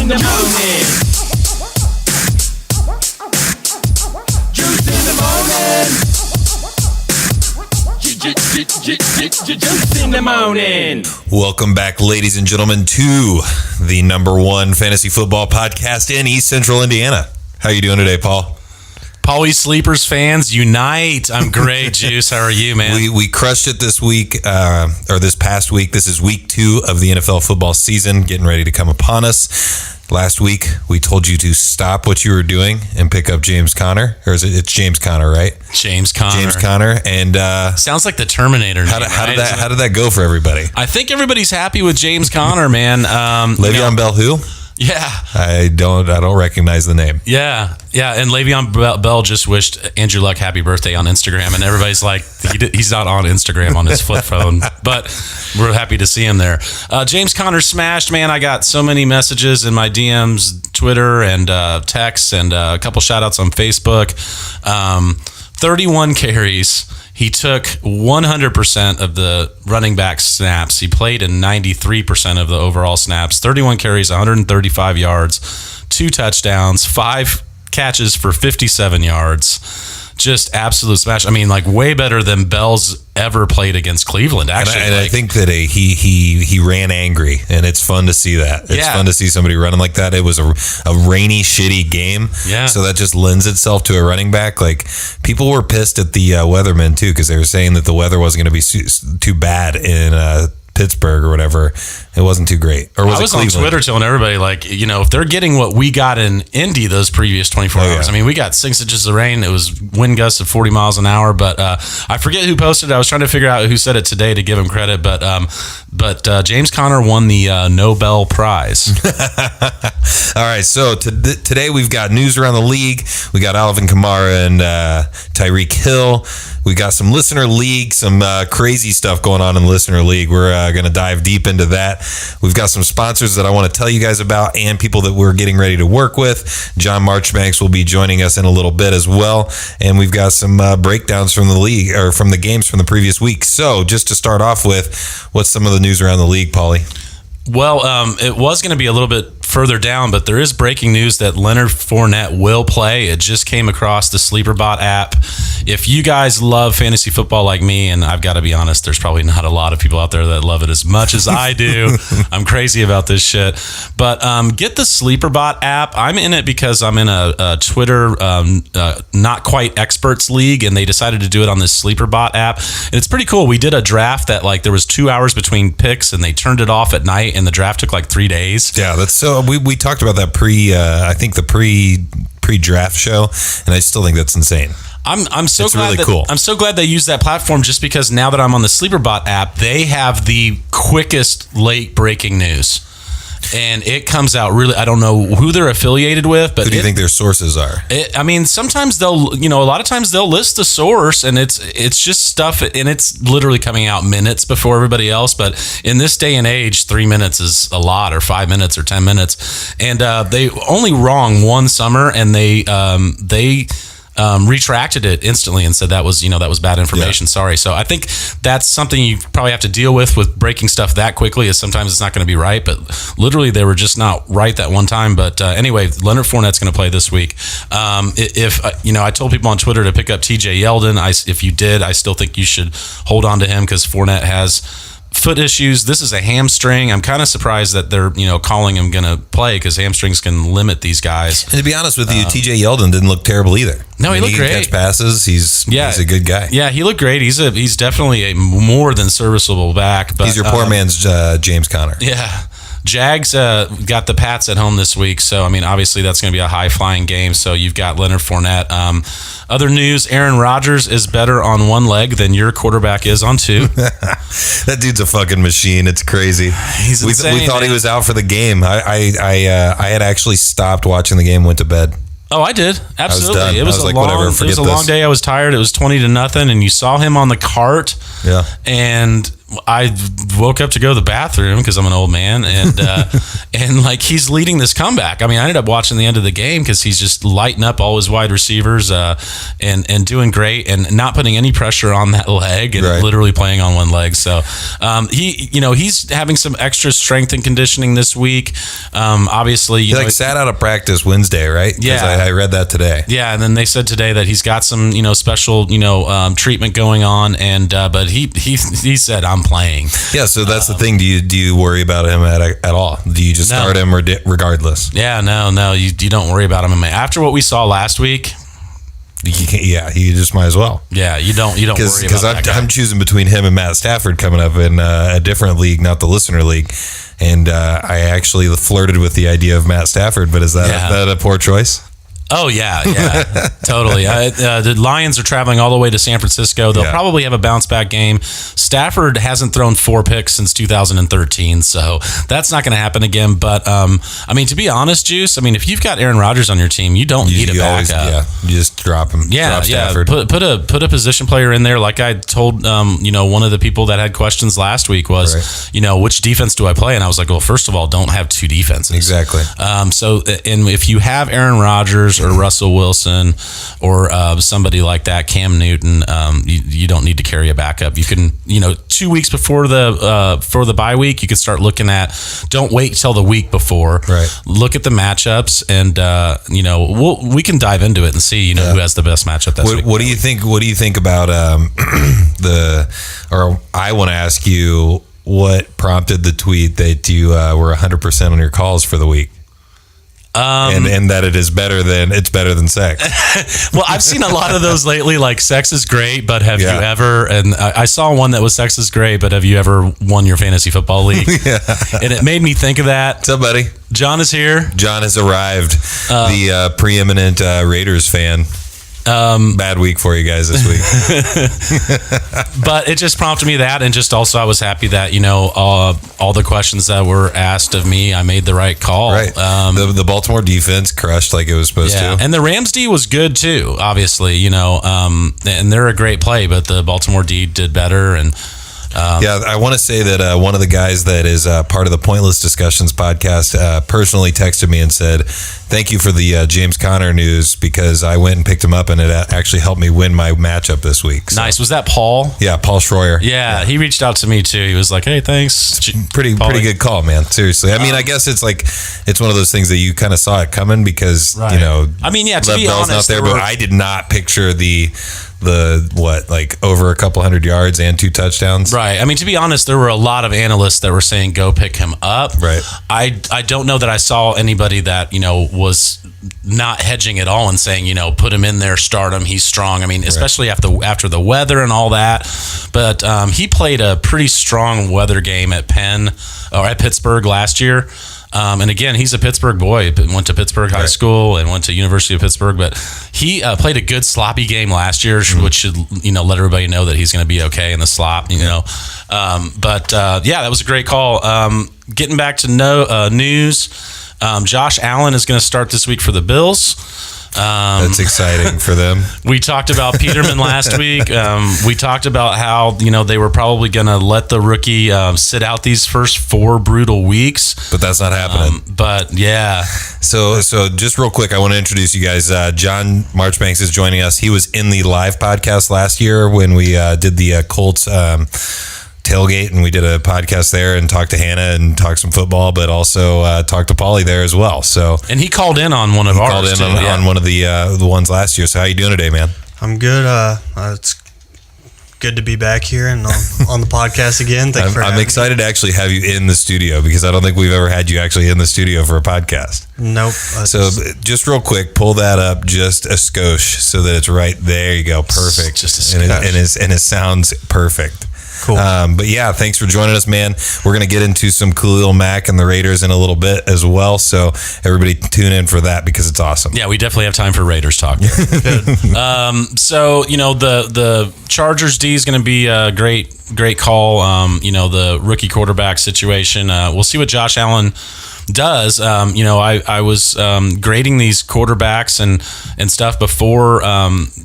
in the morning. Juice in the morning. Juice in the morning. Welcome back, ladies and gentlemen, to the #1 fantasy football podcast in East Central Indiana. How you doing today, Paul? Paulie Sleepers fans, unite. I'm great, Juice. How are you, man? We crushed it this week, or this past week. This is week 2 of the NFL football season, getting ready to come upon us. Last week, we told you to stop what you were doing and pick up James Conner. Or is it? It's James Conner, right? James Conner. James Conner. And sounds like the Terminator. How did that go for everybody? I think everybody's happy with James Conner, man. Le'Veon Bell, who? Yeah. I don't recognize the name. Yeah. And Le'Veon Bell just wished Andrew Luck happy birthday on Instagram, and everybody's like, he's not on Instagram on his flip phone, but we're happy to see him there. James Conner smashed, man. I got so many messages in my DMs, Twitter, and texts, and a couple shout-outs on Facebook. 31 carries. He took 100% of the running back snaps. He played in 93% of the overall snaps. 31 carries, 135 yards, 2 touchdowns, 5 catches for 57 yards. Just absolute smash. I mean, like way better than Bell's ever played against Cleveland, actually. And I think that he ran angry, and it's fun to see that. It's fun to see somebody running like that. It was a rainy, shitty game, so that just lends itself to a running back. Like, people were pissed at the weathermen, too, because they were saying that the weather wasn't going to be too bad in Pittsburgh or whatever. It wasn't too great. Or was I was it on Twitter telling everybody, like, you know, if they're getting what we got in Indy those previous 24 hours, I mean, we got 6 inches of rain. It was wind gusts of 40 miles an hour. But I forget who posted it. I was trying to figure out who said it today to give him credit. But James Conner won the Nobel Prize. All right, so today we've got news around the league. We got Alvin Kamara and Tyreek Hill. We got some listener league, some crazy stuff going on in the listener league. We're going to dive deep into that. We've got some sponsors that I want to tell you guys about and people that we're getting ready to work with. John Marchbanks will be joining us in a little bit as well. And we've got some breakdowns from the league, or from the games from the previous week. So just to start off with, what's some of the news around the league, Paulie? Well, it was going to be a little bit further down, but there is breaking news that Leonard Fournette will play. It just came across the SleeperBot app. If you guys love fantasy football like me, and I've got to be honest, there's probably not a lot of people out there that love it as much as I do. I'm crazy about this shit. But get the SleeperBot app. I'm in it because I'm in a Twitter not quite experts league, and they decided to do it on this SleeperBot app. And it's pretty cool. We did a draft that, like, there was 2 hours between picks, and they turned it off at night, and the draft took like 3 days. Yeah, that's so. We talked about that pre-draft show, and I still think that's insane. I'm so it's glad really that, cool. I'm so glad they use that platform, just because now that I'm on the SleeperBot app, they have the quickest late breaking news. And it comes out really, I don't know who they're affiliated with, but who do you think their sources are? I mean, sometimes a lot of times they'll list the source, and it's just stuff, and it's literally coming out minutes before everybody else. But in this day and age, 3 minutes is a lot, or 5 minutes, or 10 minutes. And they only wrong one summer, and they retracted it instantly and said that was bad information. Sorry. So I think that's something you probably have to deal with breaking stuff that quickly, is sometimes it's not going to be right, but literally they were just not right that one time. But anyway, Leonard Fournette's going to play this week. I told people on Twitter to pick up TJ Yeldon. If you did, I still think you should hold on to him, because Fournette has foot issues. This is a hamstring. I'm kind of surprised that they're calling him going to play, because hamstrings can limit these guys. And to be honest with you, TJ Yeldon didn't look terrible either. No, he looked great. He can catch passes. He's a good guy. Yeah, he looked great. He's definitely a more than serviceable back. But he's your poor man's James Conner. Yeah. Jags got the Pats at home this week, so I mean, obviously that's going to be a high-flying game. So you've got Leonard Fournette. Other news: Aaron Rodgers is better on one leg than your quarterback is on two. That dude's a fucking machine. It's crazy. He's insane. We thought he was out for the game. I had actually stopped watching the game, went to bed. Oh, I did. Absolutely. It was a long day. I was tired. It was 20-0, and you saw him on the cart. Yeah. And I woke up to go to the bathroom because I'm an old man, and and like he's leading this comeback. I mean, I ended up watching the end of the game because he's just lighting up all his wide receivers and doing great and not putting any pressure on that leg and literally playing on one leg. So he's having some extra strength and conditioning this week. Obviously, he sat out of practice Wednesday, right? Yeah, I read that today. Yeah, and then they said today that he's got some special treatment going on, and but he said I'm playing. Yeah, so that's the thing. Do you worry about him at all? Do you just start him regardless? Yeah, no, you don't worry about him. After what we saw last week, you just might as well. Yeah, you don't worry about that guy. I'm choosing between him and Matt Stafford coming up in a different league, not the listener league, and I actually flirted with the idea of Matt Stafford. But is that a poor choice? Oh, yeah, totally. The Lions are traveling all the way to San Francisco. They'll probably have a bounce-back game. Stafford hasn't thrown 4 picks since 2013, so that's not going to happen again. But, to be honest, Juice, if you've got Aaron Rodgers on your team, you don't need a backup. You just drop him. Drop Stafford. Put a position player in there. Like I told, one of the people that had questions last week was, which defense do I play? And I was like, well, first of all, don't have 2 defenses. Exactly. And if you have Aaron Rodgers or Russell Wilson or somebody like that, Cam Newton, you don't need to carry a backup. You can, 2 weeks before the bye week, you can start looking at. Don't wait till the week before. Right. Look at the matchups, and we can dive into it and see who has the best matchup this week. What do you think? What do you think about or I want to ask you what prompted the tweet that you were 100% on your calls for the week? And that it's better than sex. Well, I've seen a lot of those lately, like sex is great, but have you ever, and I saw one that was sex is great, but have you ever won your fantasy football league? And it made me think of that. What's up, buddy? John is here. John has arrived, the preeminent Raiders fan. Bad week for you guys this week. But it just prompted me that, and just also I was happy that all the questions that were asked of me, I made the right call. Right. The Baltimore defense crushed like it was supposed to, and the Rams D was good too. Obviously, and they're a great play, but the Baltimore D did better. And I want to say that one of the guys that is part of the Pointless Discussions podcast personally texted me and said, thank you for the James Conner news, because I went and picked him up and it actually helped me win my matchup this week. So. Nice. Was that Paul? Yeah, Paul Schroyer. Yeah, he reached out to me too. He was like, hey, thanks. Pretty good call, man. Seriously. I guess it's one of those things that you kind of saw it coming because, to be honest, not there, but I did not picture the over a couple hundred yards and 2 touchdowns. Right. To be honest, there were a lot of analysts that were saying go pick him up. Right. I don't know that I saw anybody that, was not hedging at all and saying, put him in there, start him, he's strong. Especially after the weather and all that. But he played a pretty strong weather game at Pittsburgh last year. And again, he's a Pittsburgh boy. Went to Pittsburgh High School and went to University of Pittsburgh. But he played a good sloppy game last year, which should let everybody know that he's going to be okay in the slop. That was a great call. Getting back to news. Josh Allen is going to start this week for the Bills. That's exciting for them. We talked about Peterman last week. We talked about how they were probably going to let the rookie sit out these first 4 brutal weeks, but that's not happening. So just real quick, I want to introduce you guys. John Marchbanks is joining us. He was in the live podcast last year when we did the Colts tailgate, and we did a podcast there and talked to Hannah and talked some football, but also talked to Paulie there as well. So, and he called in on one of ours. Called in on one of the ones last year. So how you doing today, man? I'm good. It's good to be back here and on the podcast again. I'm excited to actually have you in the studio, because I don't think we've ever had you actually in the studio for a podcast. Nope. So just real quick, pull that up just a skosh so that it's right there. You go. Perfect. Just a skosh. And it sounds perfect. Cool. But yeah, thanks for joining us, man. We're going to get into some Khalil Mack and the Raiders in a little bit as well. So everybody tune in for that, because it's awesome. Yeah, we definitely have time for Raiders talk. So, the Chargers D is going to be a great call. The rookie quarterback situation. We'll see what Josh Allen does. I was grading these quarterbacks and stuff before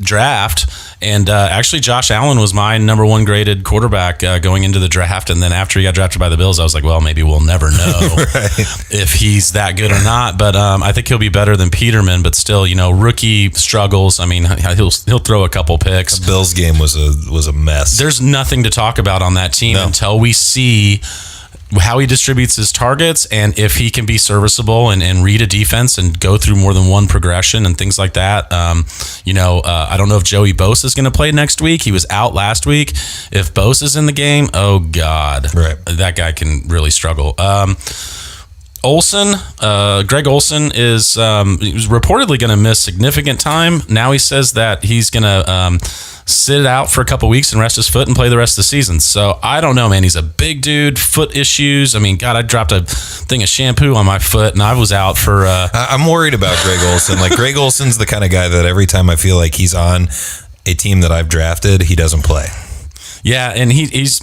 draft, And actually, Josh Allen was my number one graded quarterback going into the draft. And then after he got drafted by the Bills, I was like, well, maybe we'll never know if he's that good or not. But I think he'll be better than Peterman. But still, rookie struggles. I mean, he'll throw a couple picks. The Bills game was a mess. There's nothing to talk about on that team until we see how he distributes his targets and if he can be serviceable and read a defense and go through more than one progression and things like that. I don't know if Joey Bosa is going to play next week. He was out last week. If Bosa's in the game, oh God, that guy can really struggle. Olsen, Greg Olsen is reportedly going to miss significant time. Now he says that he's going to sit out for a couple weeks and rest his foot and play the rest of the season. So I don't know, man. He's a big dude, foot issues. I mean, God, I dropped a thing of shampoo on my foot and I was out for... I'm worried about Greg Olsen. Like, Greg Olsen's the kind of guy that every time I feel like he's on a team that I've drafted, he doesn't play. Yeah, and he's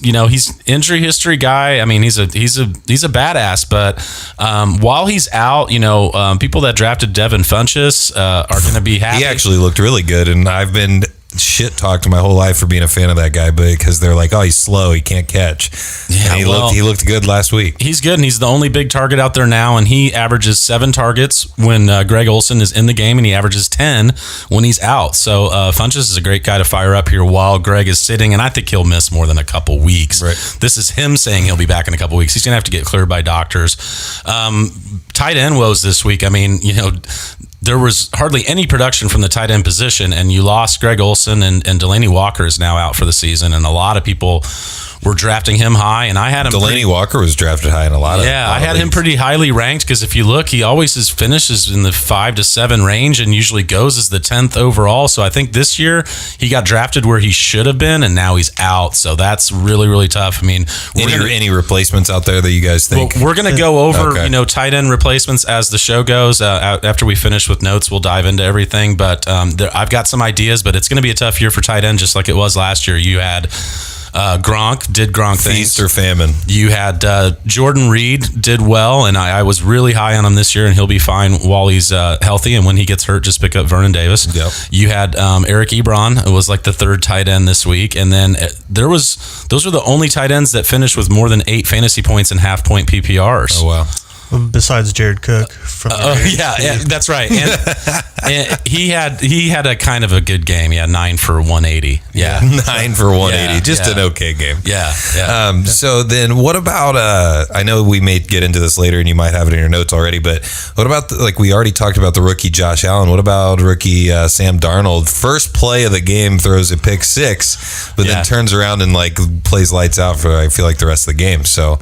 injury history guy. I mean, he's a badass. But while he's out, people that drafted Devin Funchess are going to be happy. He actually looked really good, and I've been shit talked my whole life for being a fan of that guy because they're like, oh, he's slow, he can't catch. Yeah, and he looked good last week. He's good, and he's the only big target out there now, and he averages 7 targets when Greg Olsen is in the game, and he averages 10 when he's out. So Funchess is a great guy to fire up here while Greg is sitting, and I think he'll miss more than a couple weeks. Right. This is him saying he'll be back in a couple weeks. He's going to have to get cleared by doctors. Tight end woes this week. I mean, there was hardly any production from the tight end position, and you lost Greg Olsen, and Delaney Walker is now out for the season, and a lot of people were drafting him high, and I had him. Delaney Walker was drafted high in a lot of I had him pretty highly ranked because if you look, he always finishes in the 5 to 7 range and usually goes as the 10th overall. So I think this year he got drafted where he should have been, and now he's out. So that's really, really tough. I mean, any replacements out there that you guys think? Well, we're going to go over tight end replacements as the show goes. After we finish with notes, we'll dive into everything. But I've got some ideas, but it's going to be a tough year for tight end, just like it was last year. You had Gronk did Gronk things. Feast or famine. You had Jordan Reed did well, and I was really high on him this year, and he'll be fine while he's healthy. And when he gets hurt, just pick up Vernon Davis. Yep. You had Eric Ebron. It was like the 3rd tight end this week, and then those were the only tight ends that finished with more than 8 fantasy points and half-point PPRs. Oh wow. Besides Jared Cook. That's right. And he had a kind of a good game. Yeah, 9 for 180. Yeah, 9 for 180. Just an okay game. Yeah. So then, what about? I know we may get into this later, and you might have it in your notes already. But what about we already talked about the rookie Josh Allen? What about rookie Sam Darnold? First play of the game throws a pick 6, but then turns around and plays lights out for I feel like the rest of the game. So.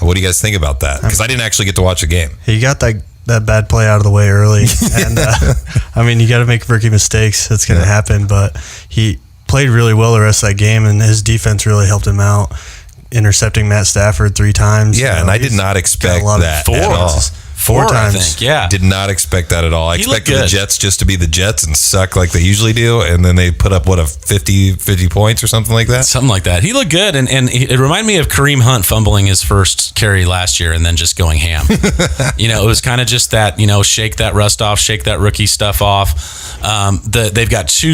What do you guys think about that? Because I didn't actually get to watch a game. He got that bad play out of the way early. And, you got to make rookie mistakes. That's going to happen. But he played really well the rest of that game, and his defense really helped him out, intercepting Matt Stafford 3 times. Yeah, and I did not expect that at all. 4 times. I think, yeah. Did not expect that at all. I expected the Jets just to be the Jets and suck like they usually do, and then they put up, 50 points or something like that? Something like that. He looked good, and it reminded me of Kareem Hunt fumbling his first carry last year and then just going ham. It was kind of just that, shake that rust off, shake that rookie stuff off. They've got 2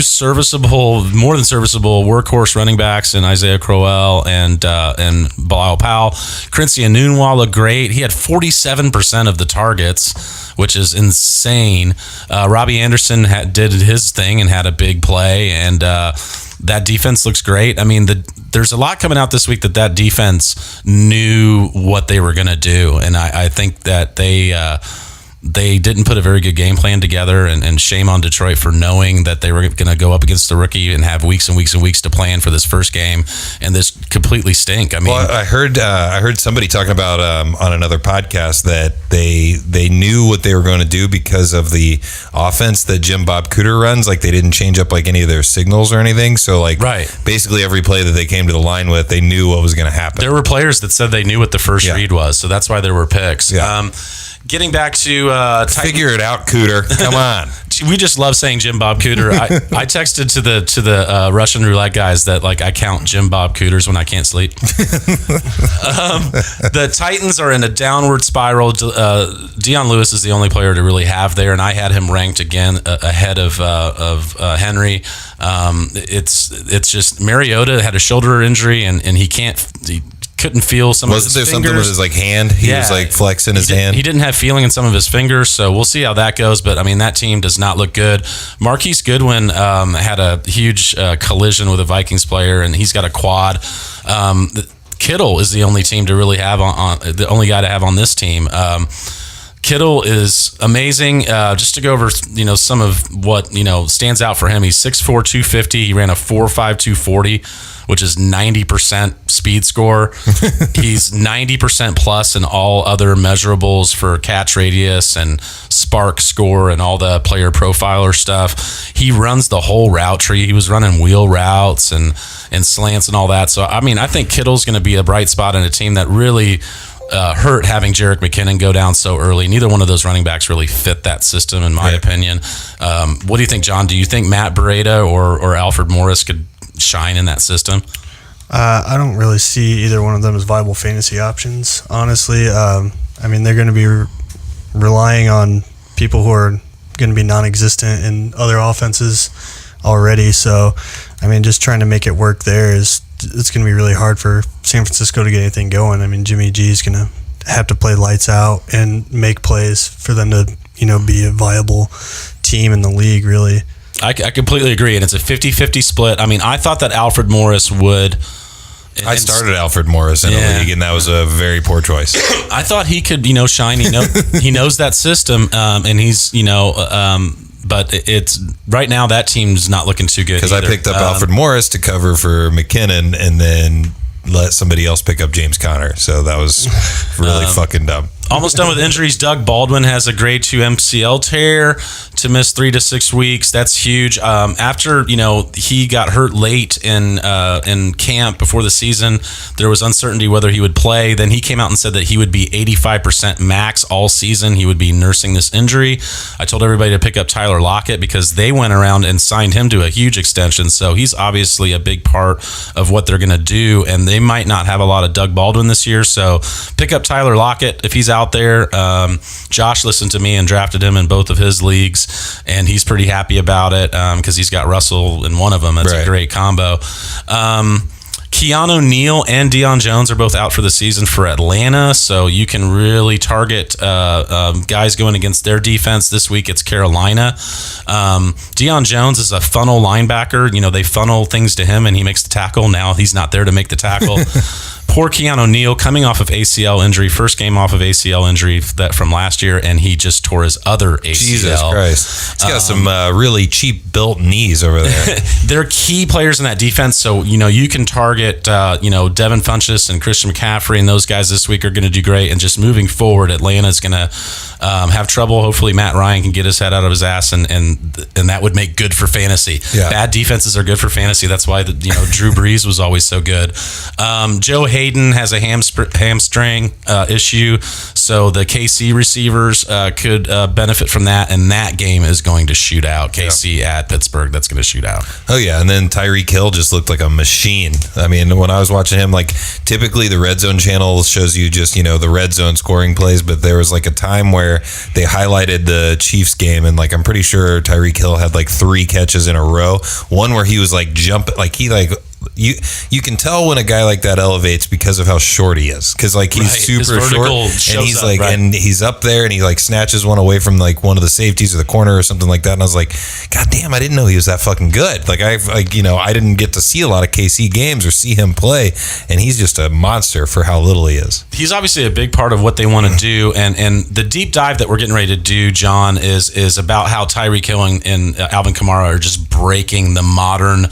more than serviceable workhorse running backs in Isaiah Crowell and Bilal Powell. Quincy Enunwa looked great. He had 47% of the targets, which is insane. Robbie Anderson did his thing and had a big play, and that defense looks great. I mean, there's a lot coming out this week that defense knew what they were going to do, and I think that they didn't put a very good game plan together, and shame on Detroit for knowing that they were going to go up against the rookie and have weeks and weeks and weeks to plan for this first game, and this completely stink. I mean, well, I heard somebody talking about on another podcast that they knew what they were going to do because of the offense that Jim Bob Cooter runs. Like, they didn't change up any of their signals or anything. So basically every play that they came to the line with, they knew what was going to happen. There were players that said they knew what the first read was, so that's why there were picks. Yeah. Getting back to figure it out, Cooter. Come on. We just love saying Jim Bob Cooter. I texted to the Russian roulette guys that like I count Jim Bob Cooters when I can't sleep. The Titans are in a downward spiral. Deion Lewis is the only player to really have there, and I had him ranked again ahead of Henry. It's just Mariota had a shoulder injury, and he couldn't feel some of his fingers. Wasn't there something with his like hand? He was like flexing his hand. He didn't have feeling in some of his fingers, so we'll see how that goes. But I mean, that team does not look good. Marquise Goodwin had a huge collision with a Vikings player, and he's got a quad. Kittle is the only team to really have the only guy to have on this team. Kittle is amazing. Just to go over, some of what stands out for him. He's 6'4", 250. He ran a 4.5 240, which is 90% speed score. He's 90% plus in all other measurables for catch radius and spark score and all the player profiler stuff. He runs the whole route tree. He was running wheel routes and slants and all that. So I mean, I think Kittle's going to be a bright spot in a team that really hurt having Jerick McKinnon go down so early. Neither one of those running backs really fit that system, in my opinion. What do you think, John? Do you think Matt Breida or Alfred Morris could shine in that system? I don't really see either one of them as viable fantasy options, honestly. I mean, they're going to be relying on people who are going to be non-existent in other offenses already. So, I mean, just trying to make it work there it's going to be really hard for San Francisco to get anything going. I mean, Jimmy G is going to have to play lights out and make plays for them to, be a viable team in the league, really. I completely agree, and it's a 50-50 split. I mean, I thought that Alfred Morris would... I started Alfred Morris in the league, and that was a very poor choice. I thought he could, shine. He knows that system, and he's, but it's right now that team's not looking too good. Because I picked up Alfred Morris to cover for McKinnon, and then let somebody else pick up James Conner. So that was really fucking dumb. Almost done with injuries. Doug Baldwin has a grade 2 MCL tear to miss 3 to 6 weeks. That's huge. After he got hurt late in camp before the season, there was uncertainty whether he would play. Then he came out and said that he would be 85% max all season. He would be nursing this injury. I told everybody to pick up Tyler Lockett because they went around and signed him to a huge extension. So he's obviously a big part of what they're going to do, and they might not have a lot of Doug Baldwin this year. So pick up Tyler Lockett if he's out there. Josh listened to me and drafted him in both of his leagues, and he's pretty happy about it because he's got Russell in one of them. That's a great combo. Keanu Neal and Deion Jones are both out for the season for Atlanta, so you can really target guys going against their defense. This week it's Carolina. Deion Jones is a funnel linebacker. They funnel things to him and he makes the tackle. Now he's not there to make the tackle. Poor Keanu Neal coming off of ACL injury, first game off of ACL injury that from last year, and he just tore his other ACL. Jesus Christ. He's got some really cheap built knees over there. They're key players in that defense, so you can target Devin Funchess and Christian McCaffrey, and those guys this week are going to do great. And just moving forward, Atlanta's going to have trouble. Hopefully Matt Ryan can get his head out of his ass, and that would make good for fantasy. Yeah. Bad defenses are good for fantasy. That's why Drew Brees was always so good. Joe Hayden has a hamstring issue, so the KC receivers could benefit from that, and that game is going to shoot out. KC at Pittsburgh, that's going to shoot out. Oh yeah, and then Tyreek Hill just looked like a machine. I mean, when I was watching him, like typically the Red Zone channel shows you just the Red Zone scoring plays, but there was like a time where they highlighted the Chiefs game, and like I'm pretty sure Tyreek Hill had like 3 catches in a row. One where he was like jumping, like he like. You can tell when a guy like that elevates because of how short he is, because like he's super short, and he's like and he's up there and he like snatches one away from like one of the safeties or the corner or something like that, and I was like, God damn, I didn't know he was that fucking good. Like I didn't get to see a lot of KC games or see him play, and he's just a monster for how little he is. He's obviously a big part of what they want to do, and the deep dive that we're getting ready to do, John, is about how Tyreek Hill and Alvin Kamara are just breaking the modern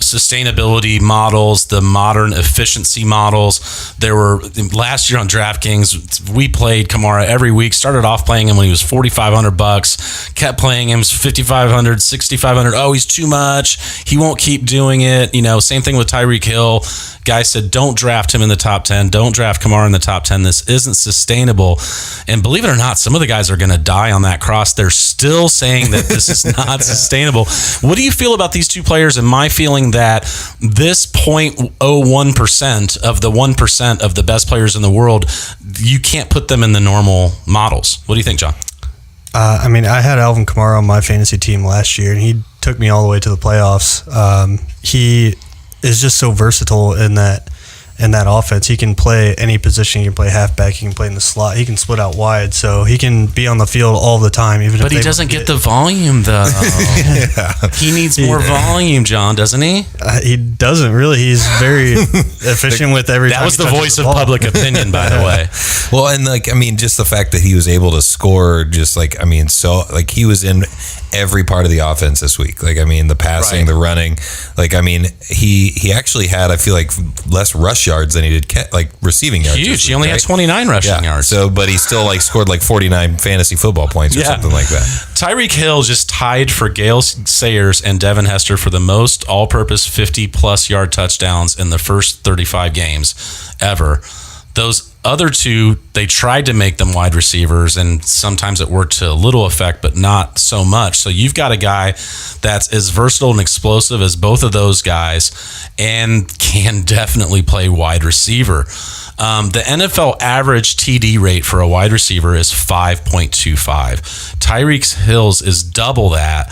sustainability models, the modern efficiency models. There were last year on DraftKings, we played Kamara every week. Started off playing him when he was $4,500. Kept playing him $5,500, $6,500. Oh, he's too much. He won't keep doing it. Same thing with Tyreek Hill. Guys said, don't draft him in the top 10. Don't draft Kamara in the top 10. This isn't sustainable. And believe it or not, some of the guys are going to die on that cross. They're still saying that this is not sustainable. What do you feel about these two players? And my feeling that this 0.01% of the 1% of the best players in the world, you can't put them in the normal models. What do you think, John? I had Alvin Kamara on my fantasy team last year, and he took me all the way to the playoffs. He is just so versatile in that offense. He can play any position. He can play halfback. He can play in the slot. He can split out wide. So he can be on the field all the time. But he doesn't get the volume, though. He needs more volume, John, doesn't he? He doesn't really. He's very efficient with every time. That was the voice of public opinion, by the way. Well, and just the fact that he was able to score, he was in every part of the offense this week. The passing, right, the running. He actually had, I feel like, less rush yards than he did receiving yards. Huge. He only had 29 rushing yards. So, but he still scored 49 fantasy football points or something like that. Tyreek Hill just tied for Gale Sayers and Devin Hester for the most all-purpose 50-plus yard touchdowns in the first 35 games ever. Those other two, they tried to make them wide receivers, and sometimes it worked to a little effect, but not so much. So you've got a guy that's as versatile and explosive as both of those guys and can definitely play wide receiver. The NFL average TD rate for a wide receiver is 5.25. Tyreek Hill's is double that.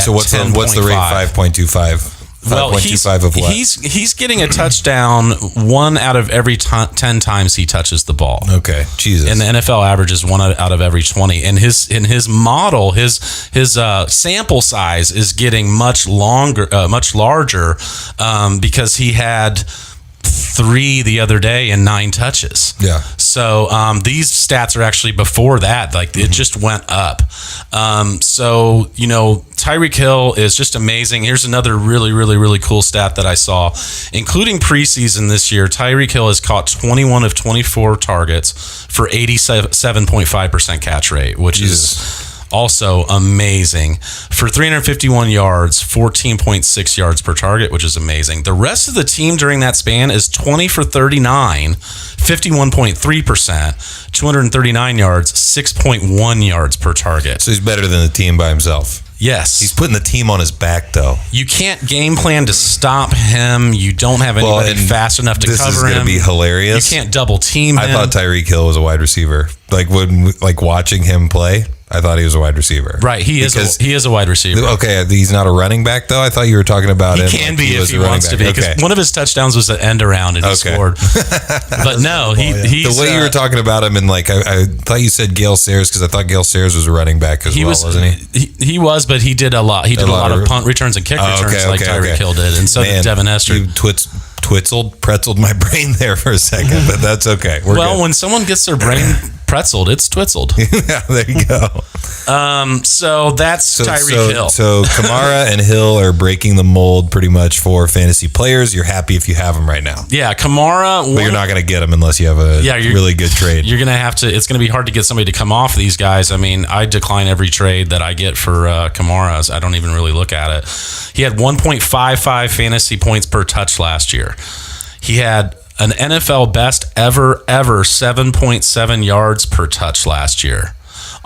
So what's the rate? 5.25. Well, he's getting a touchdown 1 out of every 10 times he touches the ball. Okay, Jesus. And the NFL average is 1 out of every 20. And his model, his sample size is getting much larger because he had 3 the other day and 9 touches. Yeah. So these stats are actually before that. It just went up. Tyreek Hill is just amazing. Here's another really, really, really cool stat that I saw. Including preseason this year, Tyreek Hill has caught 21 of 24 targets for 87.5% catch rate, which is also amazing. For 351 yards, 14.6 yards per target, which is amazing. The rest of the team during that span is 20 for 39, 51.3%, 239 yards, 6.1 yards per target. So he's better than the team by himself. Yes. He's putting the team on his back, though. You can't game plan to stop him. You don't have anybody fast enough to cover him. This is going to be hilarious. You can't double team him. I thought Tyreek Hill was a wide receiver. Watching him play, I thought he was a wide receiver. Right, he is a wide receiver. Okay, he's not a running back, though? I thought you were talking about him. He can be if he wants to be, because one of his touchdowns was an end around and he scored. But no, he's... The way you were talking about him, and I thought you said Gale Sayers, because I thought Gale Sayers was a running back wasn't he? He was, but he did a lot. He did a lot of punt returns and kick returns Tyreek Hill did, and so did Devin Hester. You pretzeled my brain there for a second, but that's okay. We're good. When someone gets their brain pretzeled, it's twitzeled. Yeah, there you go. So that's Tyreek Hill. So Kamara and Hill are breaking the mold pretty much for fantasy players. You're happy if you have them right now. Yeah, Kamara. But you're not going to get them unless you have a really good trade. You're going to have to. It's going to be hard to get somebody to come off these guys. I decline every trade that I get for Kamara. I don't even really look at it. He had 1.55 fantasy points per touch last year. He had an NFL best ever 7.7 yards per touch last year.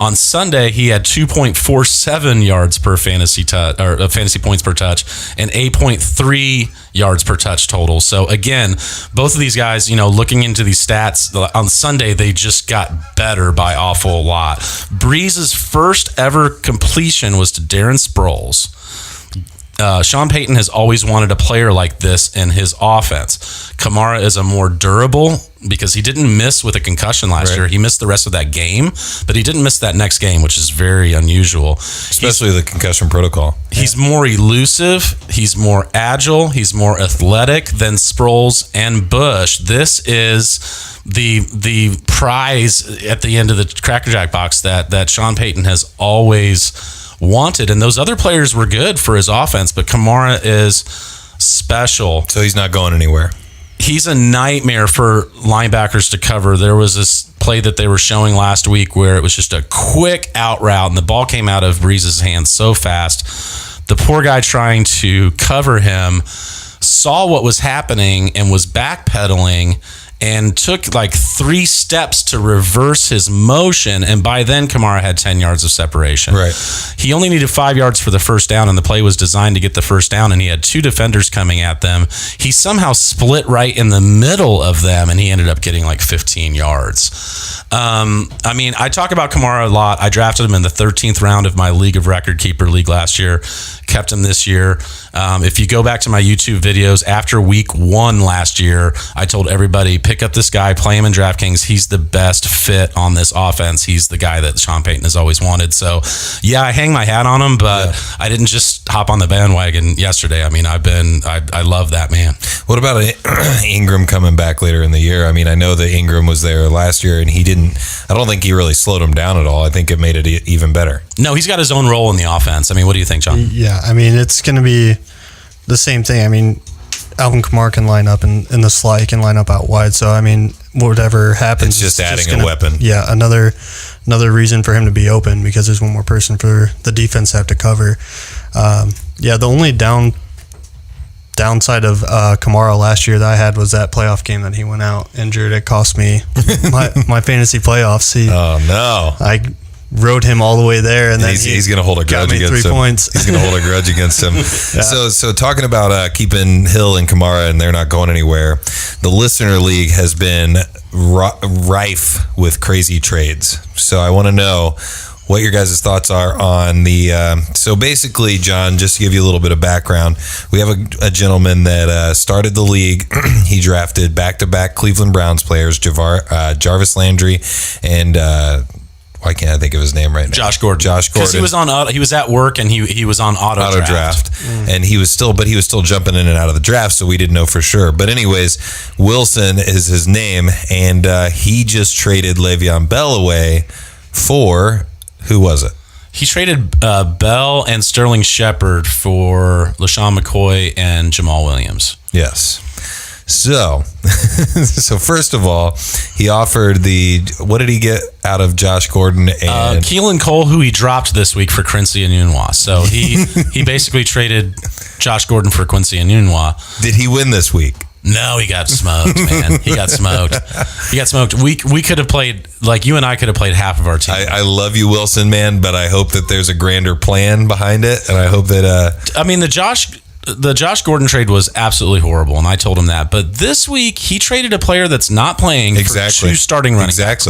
On Sunday, he had 2.47 yards per fantasy points per touch and 8.3 yards per touch total. So again, both of these guys, looking into these stats on Sunday, they just got better by awful lot. Breeze's first ever completion was to Darren Sproles. Sean Payton has always wanted a player like this in his offense. Kamara is a more durable, because he didn't miss with a concussion last year. He missed the rest of that game, but he didn't miss that next game, which is very unusual. Especially the concussion protocol. He's more elusive. He's more agile. He's more athletic than Sproles and Bush. This is the prize at the end of the Cracker Jack box that Sean Payton has always wanted. And those other players were good for his offense, but Kamara is special. So he's not going anywhere. He's a nightmare for linebackers to cover. There was this play that they were showing last week where it was just a quick out route and the ball came out of Breeze's hands so fast. The poor guy trying to cover him saw what was happening and was backpedaling and took like 3 steps to reverse his motion. And by then, Kamara had 10 yards of separation. Right. He only needed 5 yards for the first down, and the play was designed to get the first down, and he had 2 defenders coming at them. He somehow split right in the middle of them, and he ended up getting like 15 yards. I mean, I talk about Kamara a lot. I drafted him in the 13th round of my League of Record Keeper League last year. Kept him this year. If you go back to my YouTube videos, after week 1 last year, I told everybody, pick up this guy, play him in DraftKings. He's the best fit on this offense. He's the guy that Sean Payton has always wanted. So, yeah, I hang my hat on him, but I didn't just hop on the bandwagon yesterday. I mean, I love that man. What about Ingram coming back later in the year? I mean, I know that Ingram was there last year, and I don't think he really slowed him down at all. I think it made it even better. No, he's got his own role in the offense. I mean, what do you think, John? Yeah, I mean, it's going to be the same thing. I mean, Alvin Kamara can line up in the slot. He can line up out wide. So, I mean, whatever happens, it's just adding a weapon. Yeah, another reason for him to be open because there's one more person for the defense to have to cover. The only downside of Kamara last year that I had was that playoff game that he went out injured. It cost me my fantasy playoffs. Oh, no. I rode him all the way there, and then he's going to hold a grudge against 3 him. points. He's going to hold a grudge against him. So talking about keeping Hill and Kamara and they're not going anywhere, the Listener League has been rife with crazy trades. So I want to know what your guys' thoughts are on the so basically, John, just to give you a little bit of background, we have a gentleman that started the league. He drafted back-to-back Cleveland Browns players, Jarvis Landry and why can't I think of his name right now? Josh Gordon. Because he was at work and he was on auto draft. And he was still jumping in and out of the draft, so we didn't know for sure. But anyways, Wilson is his name, and he just traded Le'Veon Bell away for, who was it? He traded Bell and Sterling Shepard for LaShawn McCoy and Jamal Williams. Yes. So first of all, he offered what did he get out of Josh Gordon and Keelan Cole, who he dropped this week for Quincy Enunwa. So he basically traded Josh Gordon for Quincy Enunwa. Did he win this week? No, he got smoked, man. He got smoked. We could have played, like you and I could have played half of our team. I love you, Wilson, man, but I hope that there's a grander plan behind it, and I hope that I mean, the Josh Gordon trade was absolutely horrible, and I told him that. But this week, he traded a player that's not playing for 2 starting running backs.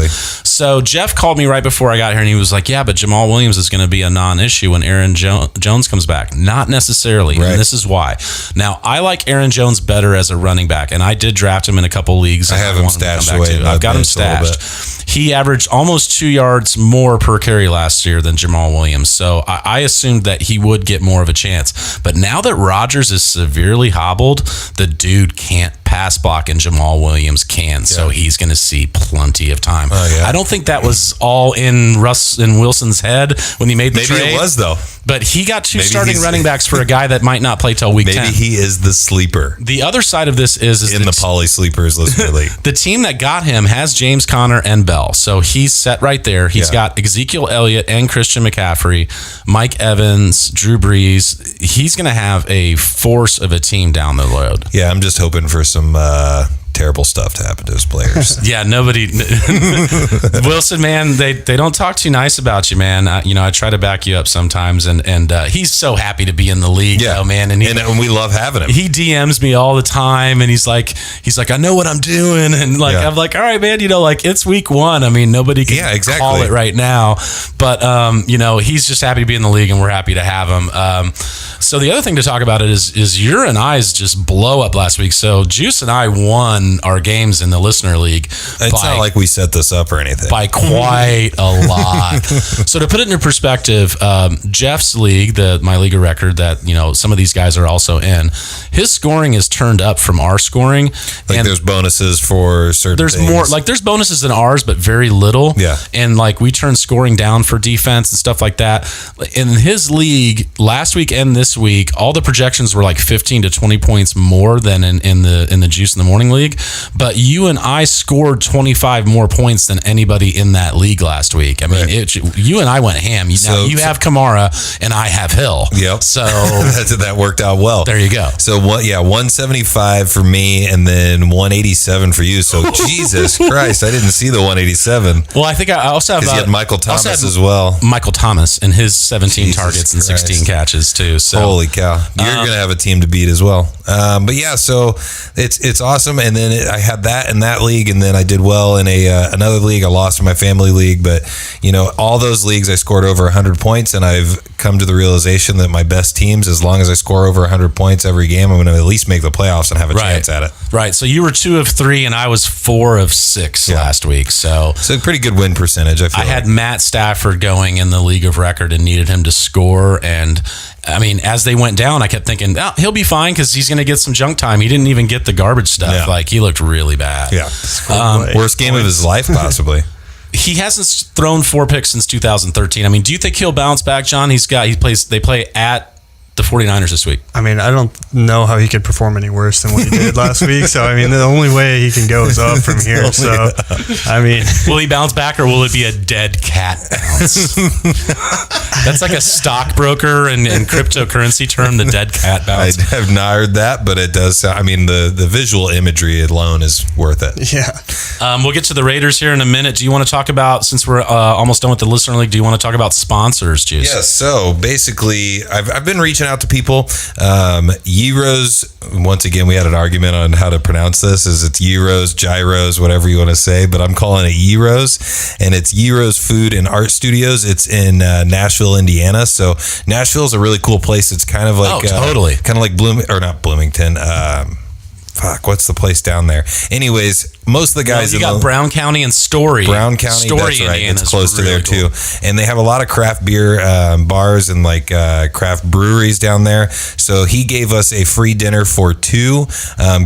So Jeff called me right before I got here, and he was like, yeah, but Jamal Williams is going to be a non-issue when Aaron Jones comes back. Not necessarily, and this is why. Now, I like Aaron Jones better as a running back, and I did draft him in a couple leagues. I have him stashed away. I've got him stashed. He averaged almost 2 yards more per carry last year than Jamal Williams, so I assumed that he would get more of a chance. But now that Rodgers is severely hobbled, the dude can't pass block, and Jamal Williams can, so he's going to see plenty of time. I don't think that was all in Wilson's head when he made the trade. Maybe it was, though. But he got 2 starting running backs for a guy that might not play till week 10. Maybe he is the sleeper. The other side of this is in the Paulie Sleepers Listener League. The team that got him has James Conner and Bell. So he's set right there. He's got Ezekiel Elliott and Christian McCaffrey, Mike Evans, Drew Brees. He's going to have a force of a team down the road. Yeah, I'm just hoping for some terrible stuff to happen to his players. Yeah, nobody. Wilson, man, they don't talk too nice about you, man. I try to back you up sometimes, and he's so happy to be in the league, though, man. And we love having him. He DMs me all the time, and he's like, I know what I'm doing, and I'm like, all right, man, it's week 1. I mean, nobody can call it right now, but he's just happy to be in the league, and we're happy to have him. So the other thing to talk about is your and I's just blow up last week. So Juice and I won won our games in the listener league. It's not like we set this up or anything. By quite a lot. So to put it into perspective, Jeff's league, my league of record that some of these guys are also in, his scoring is turned up from our scoring. Like and there's bonuses for certain there's things. more, like there's bonuses than ours, but very little. Yeah. And like we turn scoring down for defense and stuff like that. In his league last week and this week, all the projections were like 15 to 20 points more than in the Juice in the Morning league. But you and I scored 25 more points than anybody in that league last week. I mean, you and I went ham. Now you have Kamara and I have Hill. Yep. So that worked out well. There you go. So 175 for me and then 187 for you. So Jesus Christ, I didn't see the 187. Well, I think I also have you had Michael Thomas as well. Michael Thomas and his 17 Jesus targets and Christ. 16 catches too. So holy cow, you're gonna have a team to beat as well. But yeah, so it's awesome. And then I had that in that league, and then I did well in another league. I lost in my family league, but all those leagues I scored over 100 points, and I've come to the realization that my best teams, as long as I score over 100 points every game, I'm going to at least make the playoffs and have a chance at it. Right. So you were 2 of 3, and I was 4 of 6 last week. So a pretty good win percentage. I had Matt Stafford going in the league of record and needed him to score. And I mean, as they went down, I kept thinking, he'll be fine because he's going to get some junk time. He didn't even get the garbage stuff. Yeah. Like he looked really bad. Yeah. Worst game of his life, possibly. He hasn't thrown 4 picks since 2013. I mean, do you think he'll bounce back, John? They play at the 49ers this week. I mean, I don't know how he could perform any worse than what he did last week. So, I mean, the only way he can go is up from here. So, I mean. Will he bounce back or will it be a dead cat bounce? That's like a stockbroker and cryptocurrency term, the dead cat bounce. I have not heard that, but it does sound, I mean, the visual imagery alone is worth it. Yeah. We'll get to the Raiders here in a minute. Do you want to talk about, since we're almost done with the listener league, do you want to talk about sponsors, Juice? Yes. So basically, I've been reaching out to people. Gyros, once again, we had an argument on how to pronounce this. Is it's gyros, gyros, whatever you want to say, but I'm calling it gyros, and it's Gyros Food and Art Studios. It's in Nashville, Indiana. So Nashville is a really cool place. It's kind of like totally kind of like Bloomington. What's the place down there? Anyways, most of the guys you got Brown County and Story. Brown County, Story, that's right. Indiana's It's close to really there cool. too. And they have a lot of craft beer bars and like craft breweries down there. So he gave us a free dinner for 2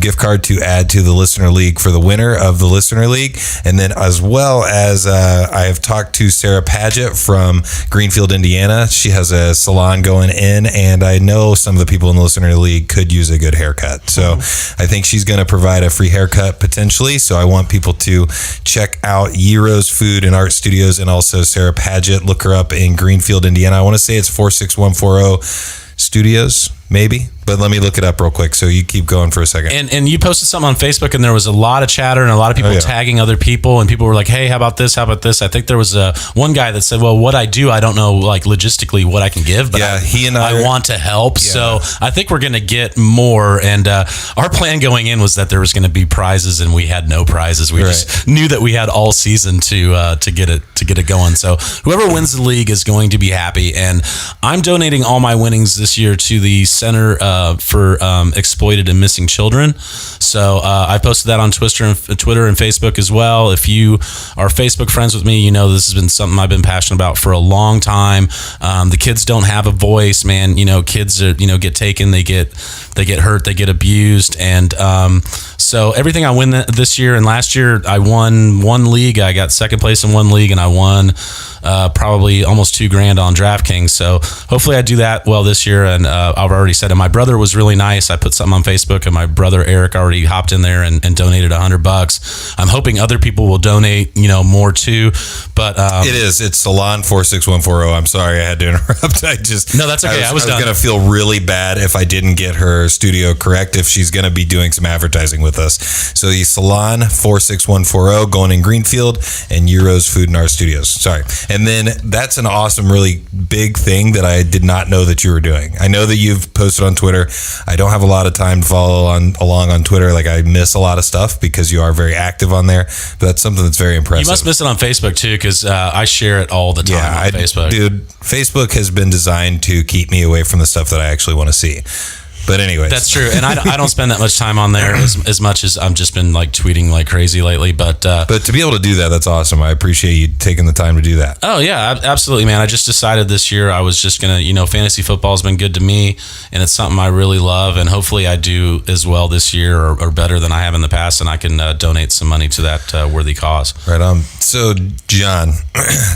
gift card to add to the Listener League for the winner of the Listener League. And then as well as I have talked to Sarah Paget from Greenfield, Indiana. She has a salon going in, and I know some of the people in the Listener League could use a good haircut. So I think she's going to provide a free haircut potentially. So I want people to check out Gyros Food and Art Studios, and also Sarah Paget. Look her up in Greenfield, Indiana. I want to say it's 46140 Studios, maybe. But let me look it up real quick. So you keep going for a second. And you posted something on Facebook, and there was a lot of chatter and a lot of people tagging other people, and people were like, hey, how about this? How about this? I think there was one guy that said, well, what I do, I don't know, like logistically what I can give, but he and I want to help. Yeah. So I think we're going to get more. And our plan going in was that there was going to be prizes, and we had no prizes. We just knew that we had all season to get it going. So whoever wins the league is going to be happy. And I'm donating all my winnings this year to the Center for Exploited and Missing Children. So I posted that on Twitter and Facebook as well. If you are Facebook friends with me, you know this has been something I've been passionate about for a long time. The kids don't have a voice, man. Kids are, get taken, they get hurt, they get abused, and so everything I win this year and last year, I won one league. I got second place in one league, and I won probably almost $2,000 on DraftKings. So hopefully I do that well this year. And I've already said it. My brother was really nice. I put something on Facebook, and my brother Eric already hopped in there and donated $100. I'm hoping other people will donate, more too. But it's Salon 46140. I'm sorry I had to interrupt. No, that's okay. I was going to feel really bad if I didn't get her studio correct, if she's going to be doing some advertising with us. So the Salon 46140 going in Greenfield, and Gyros Food and Art Studios. Sorry. And then that's an awesome, really big thing that I did not know that you were doing. I know that you've posted on Twitter. I don't have a lot of time to follow along on Twitter. Like, I miss a lot of stuff because you are very active on there. But that's something that's very impressive. You must miss it on Facebook too, because I share it all the time on Facebook. Dude, Facebook has been designed to keep me away from the stuff that I actually want to see. But anyways, That's true, and I don't spend that much time on there as much as I've just been like tweeting like crazy lately. But to be able to do that's awesome. I appreciate you taking the time to do that. Oh yeah, absolutely, man. I just decided this year I was just gonna, fantasy football has been good to me, and it's something I really love, and hopefully I do as well this year or better than I have in the past, and I can donate some money to that worthy cause. Right on. So John,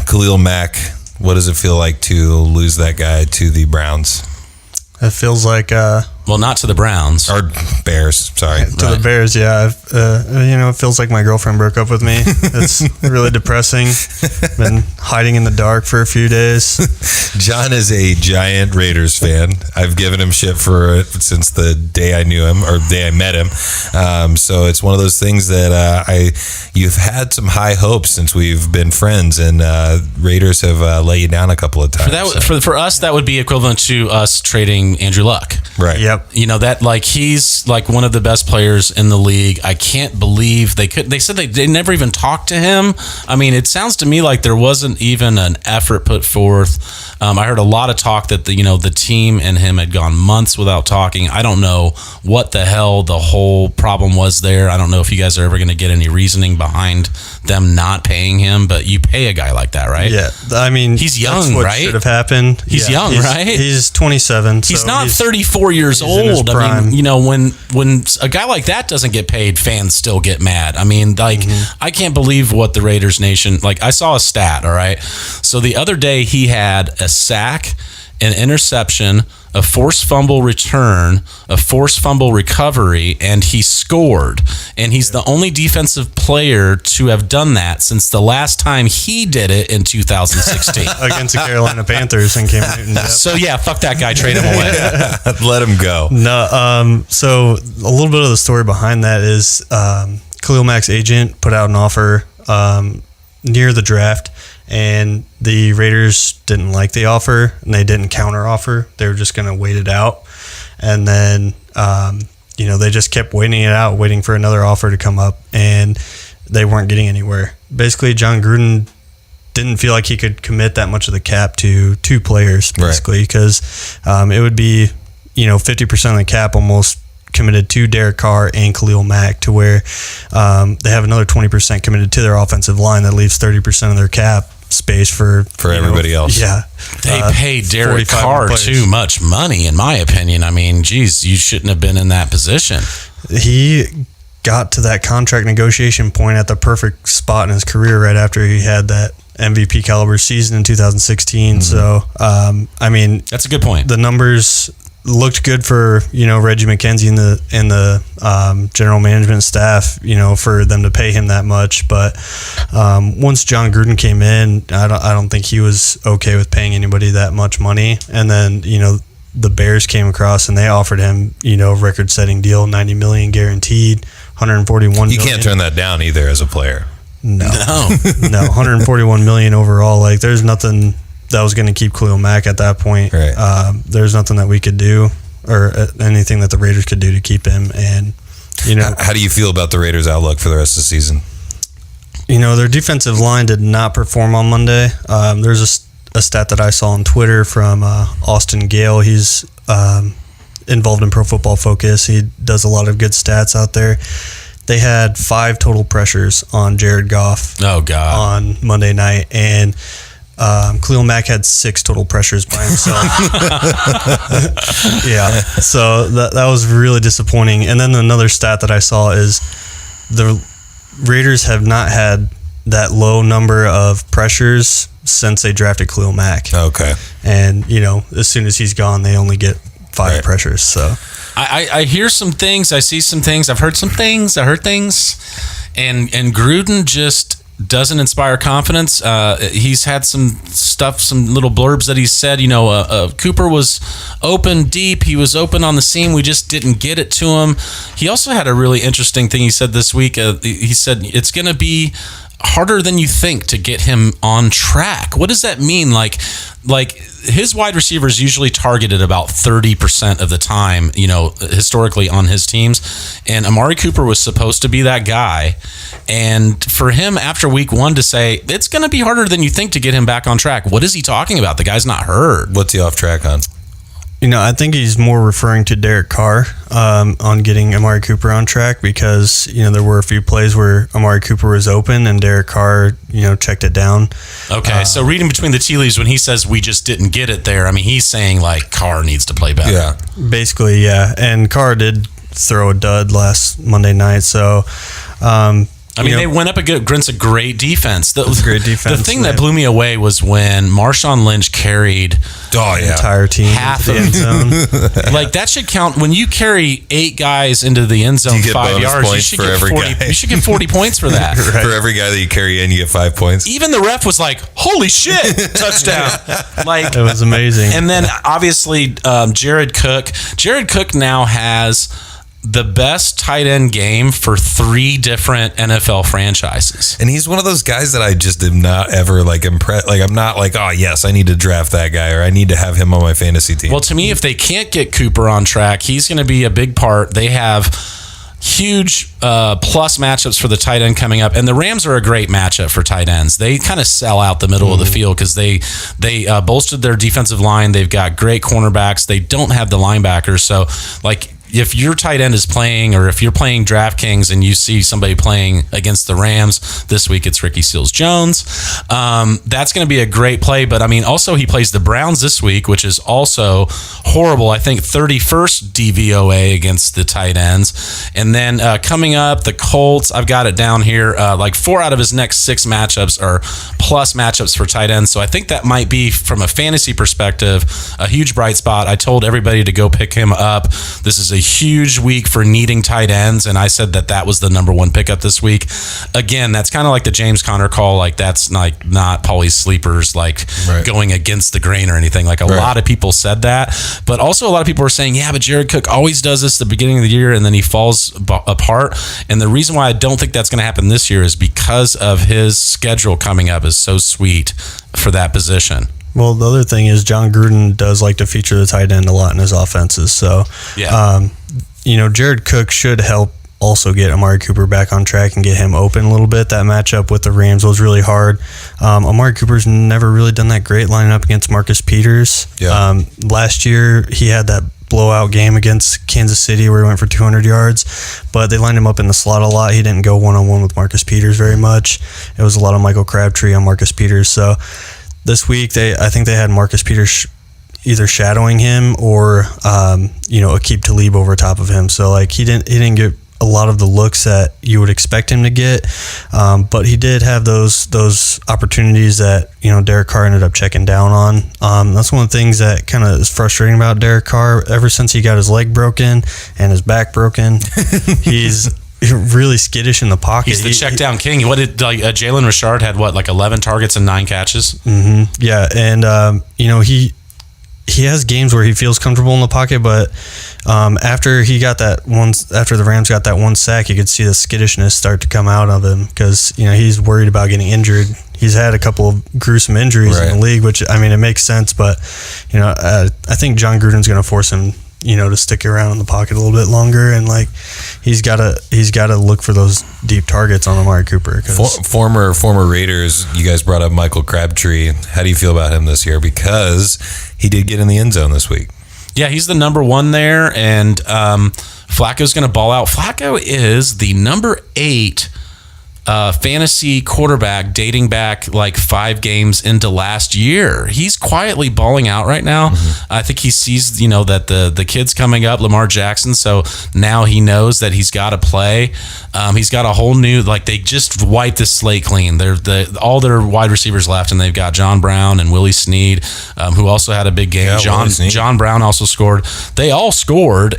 Khalil Mack, what does it feel like to lose that guy to the Browns? It feels like Well, not to the Browns. Or Bears, sorry. to the Bears. Yeah, it feels like my girlfriend broke up with me. It's really depressing. Been hiding in the dark for a few days. John is a giant Raiders fan. I've given him shit for it since the day I knew him or the day I met him. So it's one of those things that you've had some high hopes since we've been friends, and Raiders have let you down a couple of times. For us, that would be equivalent to us trading Andrew Luck. Right. Yep. That like he's like one of the best players in the league. I can't believe they said they never even talked to him. I mean, it sounds to me like there wasn't even an effort put forth. I heard a lot of talk that the team and him had gone months without talking. I don't know what the hell the whole problem was there. I don't know if you guys are ever going to get any reasoning behind them not paying him, but you pay a guy like that, right? Yeah, I mean, he's young, that's what right? should have happened. He's young, right? He's 27. He's so not 34 years in his old. I mean, when a guy like that doesn't get paid, fans still get mad. I mean, like, I can't believe what the Raiders Nation, like, I saw a stat, all right? So the other day he had a sack, an interception, a forced fumble return, a forced fumble recovery, and he scored. And he's the only defensive player to have done that since the last time he did it in 2016. against the Carolina Panthers and Cam Newton. Yep. So yeah, fuck that guy, trade him away. Let him go. No, so a little bit of the story behind that is Khalil Mack's agent put out an offer near the draft, and the Raiders didn't like the offer, and they didn't counter offer. They were just going to wait it out, and then they just kept waiting it out, waiting for another offer to come up, and they weren't getting anywhere. Basically, John Gruden didn't feel like he could commit that much of the cap to two players, basically, because it would be 50% of the cap almost committed to Derek Carr and Khalil Mack, to where they have another 20% committed to their offensive line. That leaves 30% of their cap space for everybody else. Yeah. They paid Derek Carr too much money, in my opinion. I mean, geez, you shouldn't have been in that position. He got to that contract negotiation point at the perfect spot in his career right after he had that MVP caliber season in 2016. So, I mean, that's a good point. The numbers looked good for Reggie McKenzie and the general management staff, for them to pay him that much. But once John Gruden came in, I don't think he was okay with paying anybody that much money. And then the Bears came across and they offered him record-setting deal, $90 million guaranteed, $141 million. You can't turn that down either as a player. No, $141 million overall. Like, there's nothing that was going to keep Khalil Mack at that point. Right. There's nothing that we could do or anything that the Raiders could do to keep him. And, how do you feel about the Raiders' outlook for the rest of the season? Their defensive line did not perform on Monday. There's a stat that I saw on Twitter from Austin Gale. He's involved in Pro Football Focus. He does a lot of good stats out there. They had 5 total pressures on Jared Goff. Oh, God. On Monday night. And Khalil Mack had 6 total pressures by himself. Yeah, so that was really disappointing. And then another stat that I saw is the Raiders have not had that low number of pressures since they drafted Khalil Mack. Okay. And, as soon as he's gone, they only get 5 pressures. So I hear some things. I see some things. I've heard some things. I heard things. And Gruden just doesn't inspire confidence. He's had some stuff, some little blurbs that he said. Cooper was open deep. He was open on the seam. We just didn't get it to him. He also had a really interesting thing he said this week. He said it's going to be harder than you think to get him on track. What does that mean? Like his wide receivers usually targeted about 30% of the time, historically on his teams. And Amari Cooper was supposed to be that guy. And for him after week 1 to say, it's going to be harder than you think to get him back on track. What is he talking about? The guy's not hurt. What's he off track on? I think he's more referring to Derek Carr on getting Amari Cooper on track because, there were a few plays where Amari Cooper was open and Derek Carr, checked it down. Okay, so reading between the tea leaves, when he says we just didn't get it there, I mean, he's saying, like, Carr needs to play better. Yeah. Basically, yeah. And Carr did throw a dud last Monday night, so... they went up against a great defense. It was a great defense. The thing that blew me away was when Marshawn Lynch carried the entire team half into the end zone. Like, that should count. When you carry 8 guys into the end zone 5 yards, you should get 40 points for that. Right. For every guy that you carry in, you get 5 points. Even the ref was like, holy shit, touchdown. Like, it was amazing. And then, obviously, Jared Cook now has the best tight end game for 3 different NFL franchises. And he's one of those guys that I just am not ever like impressed. Like, I'm not like, oh yes, I need to draft that guy or I need to have him on my fantasy team. Well, to me, if they can't get Cooper on track, he's going to be a big part. They have huge plus matchups for the tight end coming up, and the Rams are a great matchup for tight ends. They kind of sell out the middle of the field because they bolstered their defensive line. They've got great cornerbacks. They don't have the linebackers, so like, if your tight end is playing, or if you're playing DraftKings and you see somebody playing against the Rams this week, it's Ricky Seals-Jones. That's going to be a great play. But I mean, also he plays the Browns this week, which is also horrible. I think 31st DVOA against the tight ends. And then coming up, the Colts, I've got it down here. Like 4 out of his next 6 matchups are plus matchups for tight ends. So I think that might be, from a fantasy perspective, a huge bright spot. I told everybody to go pick him up. This is a huge week for needing tight ends, and I said that was the number 1 pickup this week. Again, that's kind of like the James Conner call. Like, that's like not Paulie's sleepers, like going against the grain or anything. Like, a lot of people said that, but also a lot of people were saying, yeah, but Jared Cook always does this at the beginning of the year and then he falls apart. And the reason why I don't think that's going to happen this year is because of his schedule coming up is so sweet for that position. Well, the other thing is John Gruden does like to feature the tight end a lot in his offenses. So, Jared Cook should help also get Amari Cooper back on track and get him open a little bit. That matchup with the Rams was really hard. Amari Cooper's never really done that great lining up against Marcus Peters. Yeah. Last year, he had that blowout game against Kansas City where he went for 200 yards, but they lined him up in the slot a lot. He didn't go one-on-one with Marcus Peters very much. It was a lot of Michael Crabtree on Marcus Peters. So this week, I think they had Marcus Peters either shadowing him or Aqib Talib over top of him. So like he didn't get a lot of the looks that you would expect him to get, but he did have those opportunities that Derek Carr ended up checking down on. That's one of the things that kind of is frustrating about Derek Carr. Ever since he got his leg broken and his back broken, he's really skittish in the pocket. He's the check down king. What did Jalen Richard had 11 targets and 9 catches? Mm-hmm. Yeah, and he has games where he feels comfortable in the pocket, but after the Rams got that 1 sack, you could see the skittishness start to come out of him because he's worried about getting injured. He's had a couple of gruesome injuries in the league, which it makes sense, but I think John Gruden's going to force him to stick around in the pocket a little bit longer, and like he's got to look for those deep targets on Amari Cooper. Former Raiders, you guys brought up Michael Crabtree. How do you feel about him this year? Because he did get in the end zone this week. Yeah, he's the number 1 there, and Flacco's going to ball out. Flacco is the number 8 fantasy quarterback dating back like 5 games into last year. He's quietly balling out right now. Mm-hmm. I think he sees, that the kid's coming up, Lamar Jackson, so now he knows that he's got to play. He's got a whole new, they just wiped the slate clean. All their wide receivers left, and they've got John Brown and Willie Snead, who also had a big game. Yeah, John Brown also scored. They all scored.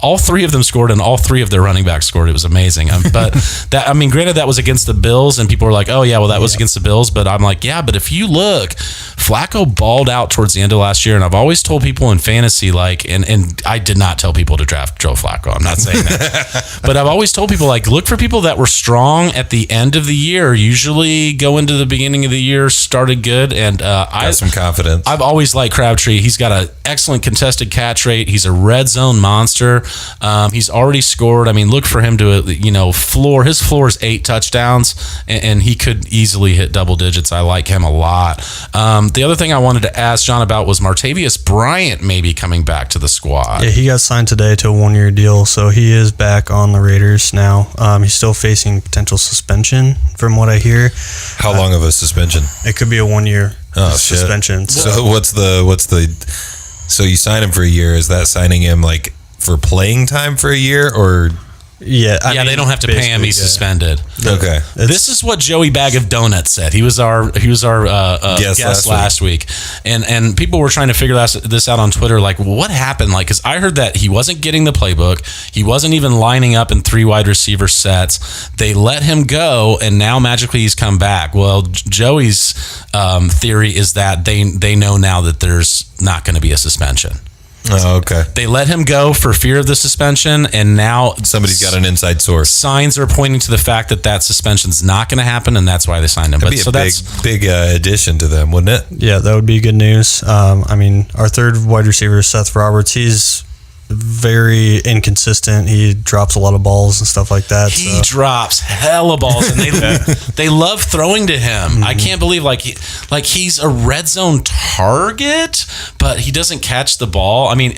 All 3 of them scored, and all 3 of their running backs scored. It was amazing. But granted, that was against the Bills, and people were like, "Oh yeah, well that was against the Bills." But I'm like, yeah, but if you look, Flacco balled out towards the end of last year, and I've always told people in fantasy, and I did not tell people to draft Joe Flacco. I'm not saying that, but I've always told people look for people that were strong at the end of the year. Usually go into the beginning of the year started good, and I have some confidence. I've always liked Crabtree. He's got an excellent contested catch rate. He's a red zone monster. year. He's already scored. I mean, look for him to, his floor is 8 touchdowns, and he could easily hit double digits. I like him a lot. The other thing I wanted to ask John about was Martavis Bryant maybe coming back to the squad. Yeah, he got signed today to a 1-year deal, so he is back on the Raiders now. He's still facing potential suspension, from what I hear. How long of a suspension? It could be a 1-year suspension. So what's the? So you sign him for a year. Is that signing him like for playing time for a year, or? Yeah, they don't have to pay him. He's suspended. Okay. This is what Joey Bag of Donuts said. He was our guest last week, and people were trying to figure this out on Twitter. Like, what happened? Like, because I heard that he wasn't getting the playbook. He wasn't even lining up in 3 wide receiver sets. They let him go, and now magically he's come back. Well, Joey's theory is that they know now that there's not going to be a suspension. Oh, okay. They let him go for fear of the suspension, and now somebody's got an inside source. Signs are pointing to the fact that suspension's not going to happen, and that's why they signed him. That'd be a big addition to them, wouldn't it? Yeah, that would be good news. Our third wide receiver is Seth Roberts. He's very inconsistent. He drops a lot of balls and stuff like that. He drops hella balls, and they love throwing to him. Mm-hmm. I can't believe he's a red zone target, but he doesn't catch the ball. I mean,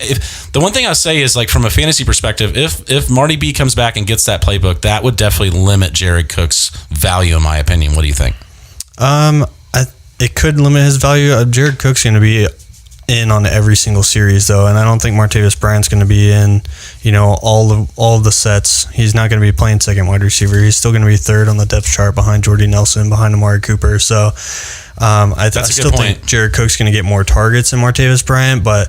the one thing I say is, like, from a fantasy perspective, if Marty B comes back and gets that playbook, that would definitely limit Jared Cook's value, in my opinion. What do you think? It could limit his value. Jared Cook's going to be in on every single series, though, and I don't think Martavis Bryant's going to be in all of the sets. He's not going to be playing second wide receiver. He's still going to be third on the depth chart behind Jordy Nelson, behind Amari Cooper. So I still think Jared Cook's going to get more targets than Martavis Bryant, but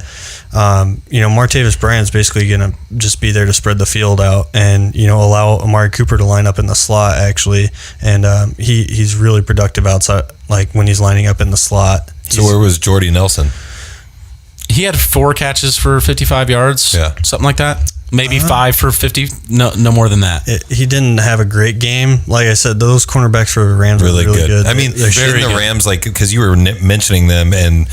Martavis Bryant's basically going to just be there to spread the field out and allow Amari Cooper to line up in the slot, actually, and he's really productive outside, like when he's lining up in the slot. So where was Jordy Nelson? He had 4 catches for 55 yards, something like that. Maybe 5 for 50. No more than that. He didn't have a great game. Like I said, those cornerbacks for the Rams were really good. I mean, shouldn't the Rams, like, because you were mentioning them, and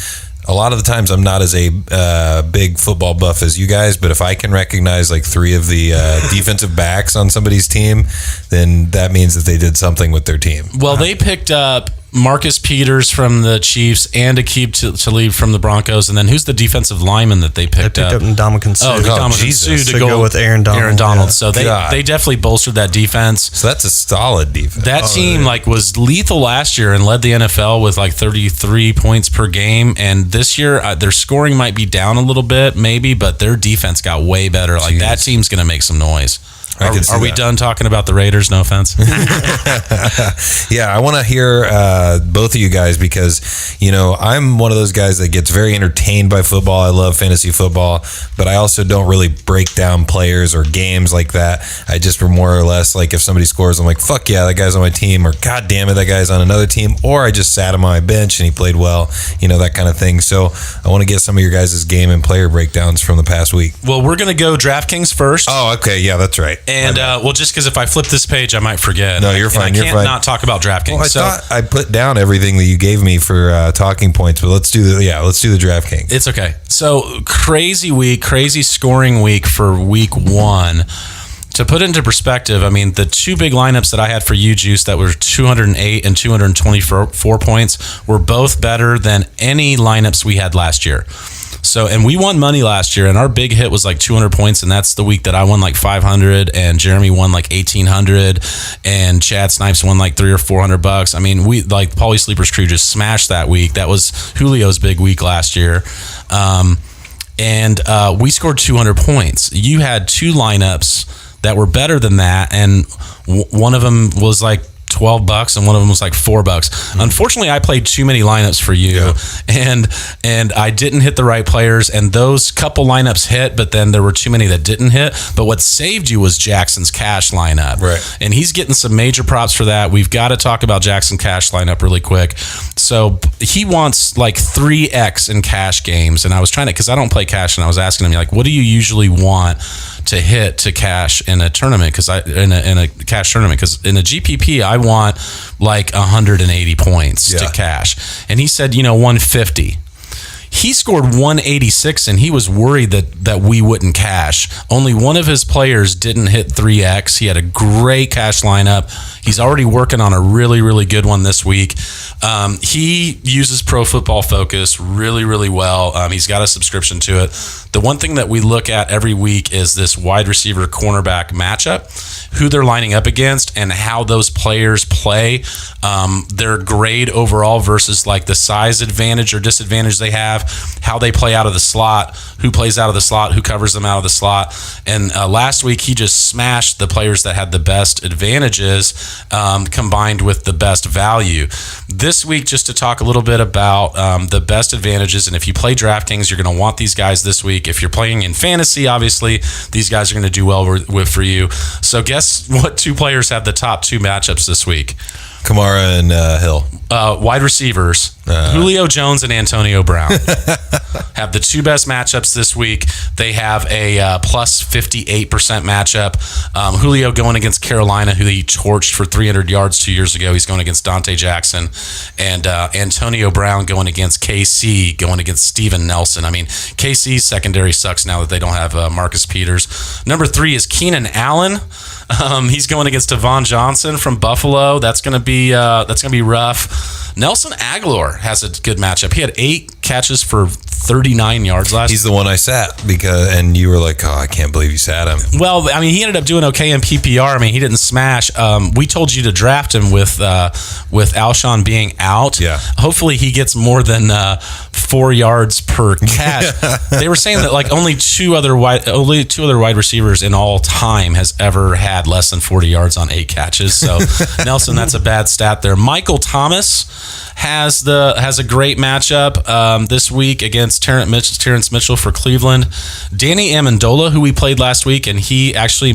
a lot of the times I'm not as a big football buff as you guys, but if I can recognize like 3 of the defensive backs on somebody's team, then that means that they did something with their team. Well, they picked up Marcus Peters from the Chiefs and Aqib Talib from the Broncos, and then who's the defensive lineman that they picked up? Ndamukong Suh. Ndamukong Suh to go with Aaron Donald. Yeah. So they definitely bolstered that defense. So that's a solid defense. That team was lethal last year and led the NFL with like 33 points per game, and this year their scoring might be down a little bit, maybe, but their defense got way better. Like, that team's going to make some noise. Are we done talking about the Raiders? No offense. Yeah, I want to hear both of you guys, because I'm one of those guys that gets very entertained by football. I love fantasy football, but I also don't really break down players or games like that. I just more or less, like, if somebody scores, I'm like, fuck yeah, that guy's on my team, or god damn it, that guy's on another team, or I just sat him on my bench and he played well, that kind of thing. So I want to get some of your guys' game and player breakdowns from the past week. Well, we're going to go DraftKings first. Oh, okay. Yeah, that's right. And just because if I flip this page, I might forget. No, you're fine. I can't not talk about DraftKings. Well, I thought I put down everything that you gave me for talking points, but let's do the DraftKings. It's okay. So crazy scoring week for week 1. To put into perspective, I mean, the 2 big lineups that I had for you, Juice, that were 208 and 224 points, were both better than any lineups we had last year. So, and we won money last year, and our big hit was like 200 points, and that's the week that I won like 500, and Jeremy won like 1,800, and Chad Snipes won like $300 or $400. I mean, we, like, Paulie Sleeper's crew just smashed that week. That was Julio's big week last year. And we scored 200 points. You had 2 lineups that were better than that, and one of them was like $12 and one of them was like $4. Unfortunately, I played too many lineups for you, and I didn't hit the right players, and those couple lineups hit, but then there were too many that didn't hit. But what saved you was Jackson's cash lineup, right? And he's getting some major props for that. We've got to talk about Jackson cash lineup really quick. So he wants like 3x in cash games, and I was trying to, because I don't play cash, and I was asking him, like, what do you usually want to hit to cash in a tournament? Because in a cash tournament, because in a GPP I want like 180 points to cash, and he said 150. he scored 186, and he was worried that we wouldn't cash. Only one of his players didn't hit 3X. He had a great cash lineup. He's already working on a really, really good one this week. He uses Pro Football Focus really, really well. He's got a subscription to it. The one thing that we look at every week is this wide receiver cornerback matchup, who they're lining up against and how those players play, their grade overall versus like the size advantage or disadvantage they have, how they play out of the slot, who plays out of the slot, who covers them out of the slot. And last week he just smashed the players that had the best advantages combined with the best value. This week, just to talk a little bit about the best advantages, and if you play DraftKings, you're going to want these guys this week. If you're playing in fantasy, obviously, these guys are going to do well for you. So guess what two players have the top two matchups this week? Kamara and Hill. Wide receivers, Julio Jones and Antonio Brown have the two best matchups this week. They have a plus 58% matchup. Julio going against Carolina, who he torched for 300 yards 2 years ago. He's going against Dante Jackson. And Antonio Brown going against KC, going against Steven Nelson. I mean, KC's secondary sucks now that they don't have Marcus Peters. Number 3 is Keenan Allen. He's going against Devon Johnson from Buffalo. That's going to be rough. Nelson Aguilar has a good matchup. He had 8 catches for 39 yards last. He's the one I sat and you were like, "Oh, I can't believe you sat him." Well, I mean, he ended up doing okay in PPR. I mean, he didn't smash. We told you to draft him with Alshon being out. Yeah. Hopefully, he gets more than 4 yards per catch. They were saying that like only two other wide receivers in all time has ever had less than 40 yards on 8 catches. So Nelson, that's a bad stat there. Michael Thomas has a great matchup this week against Terrence Mitchell for Cleveland. Danny Amendola, who we played last week, and he actually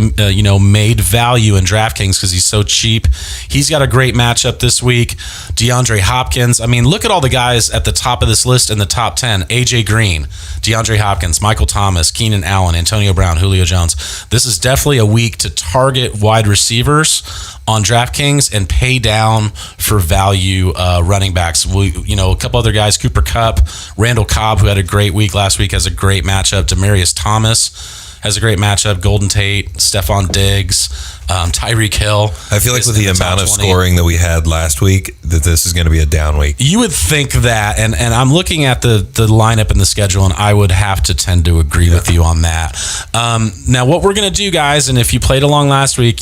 made value in DraftKings because he's so cheap. He's got a great matchup this week. DeAndre Hopkins. I mean, look at all the guys at the top of this list in the top 10. AJ Green, DeAndre Hopkins, Michael Thomas, Keenan Allen, Antonio Brown, Julio Jones. This is definitely a week to target wide receivers on DraftKings and pay down for value running backs. A couple other guys, Cooper Kupp, Randall Cobb, who had a great week last week, has a great matchup. Demaryius Thomas has a great matchup. Golden Tate, Stephon Diggs, Tyreek Hill. I feel like with the amount of scoring that we had last week, that this is going to be a down week. You would think that, and I'm looking at the lineup and the schedule, and I would have to tend to agree with you on that. Now, what we're going to do, guys, and if you played along last week,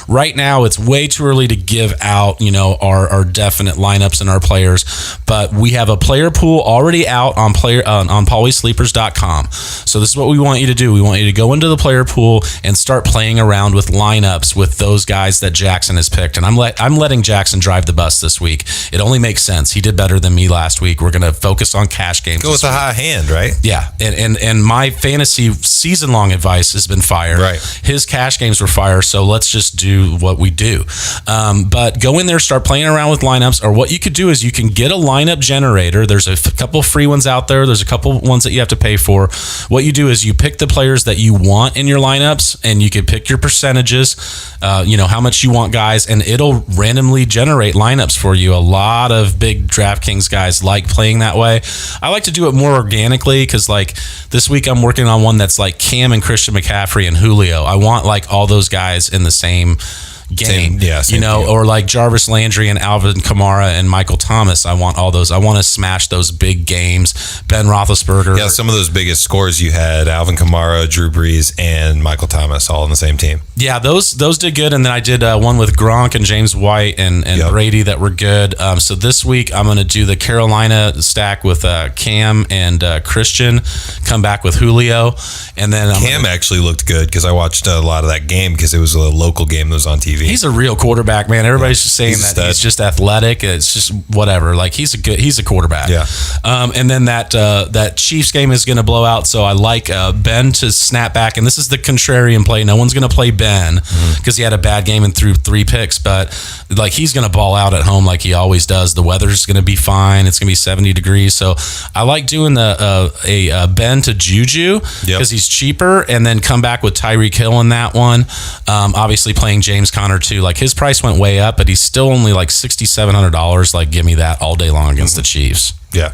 right now it's way too early to give out, our definite lineups and our players, but we have a player pool already out on pauliesleepers.com. So this is what we want you to do. We want you to go into the player pool and start playing around with lineups with those guys that Jackson has picked. And I'm letting Jackson drive the bus this week. It only makes sense. He did better than me last week. We're going to focus on cash games. Go with the high hand, right? Yeah. And my fantasy season-long advice has been fire. Right. His cash games were fire, so let's just do what we do. But go in there, start playing around with lineups, or what you could do is you can get a lineup generator. There's a couple free ones out there. There's a couple ones that you have to pay for. What you do is you pick the players that you want in your lineups, and you can pick your percentages, how much you want guys, and it'll randomly generate lineups for you. A lot of big DraftKings guys like playing that way. I like to do it more organically because like this week I'm working on one that's like Cam and Christian McCaffrey and Julio. I want like all those guys in the same game, same or like Jarvis Landry and Alvin Kamara and Michael Thomas. I want all those. I want to smash those big games. Ben Roethlisberger. Yeah, some of those biggest scores you had: Alvin Kamara, Drew Brees, and Michael Thomas, all on the same team. Yeah, those did good, and then I did one with Gronk and James White and Brady that were good. So this week I'm going to do the Carolina stack with Cam and Christian. Come back with Julio, and then Cam actually looked good because I watched a lot of that game because it was a local game that was on TV. He's a real quarterback, man. Everybody's just saying that he's just athletic. It's just whatever. Like he's a quarterback. Yeah. And then that Chiefs game is going to blow out. So I like Ben to snap back. And this is the contrarian play. No one's going to play Ben because he had a bad game and threw 3 picks. But like he's going to ball out at home like he always does. The weather's going to be fine. It's going to be 70 degrees. So I like doing a Ben to Juju because he's cheaper, and then come back with Tyreek Hill in that one. Obviously playing James Conner too. Like his price went way up, but he's still only like $6,700. Like give me that all day long against the Chiefs. Yeah.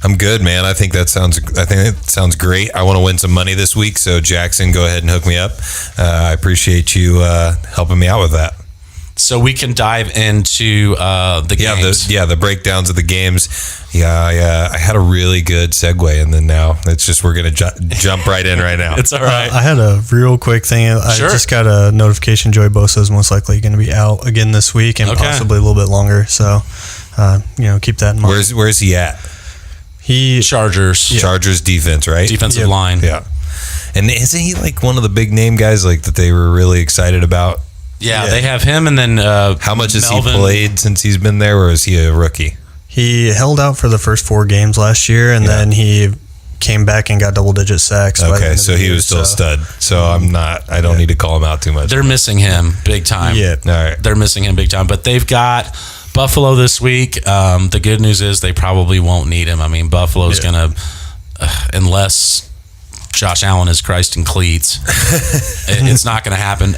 I'm good, man. I think it sounds great. I want to win some money this week, so Jackson, go ahead and hook me up. I appreciate you helping me out with that. So we can dive into the games. The breakdowns of the games. Yeah, I had a really good segue, and then now it's just we're gonna jump right in right now. It's all right. I had a real quick thing. I just got a notification. Joey Bosa is most likely going to be out again this week, and possibly a little bit longer. So, keep that in mind. Where's he at? Chargers. Yeah. Chargers defense, right? Defensive line. Yeah. And isn't he like one of the big name guys like that they were really excited about? Yeah, they have him, and then how much has he played since he's been there, or is he a rookie? He held out for the first 4 games last year, and then he came back and got double-digit sacks. Okay, so he was still a stud. So I don't need to call him out too much. They're missing him big time. Yeah, all right. They're missing him big time, but they've got Buffalo this week. The good news is they probably won't need him. I mean, Buffalo's going to, unless Josh Allen is Christ in cleats, it's not going to happen.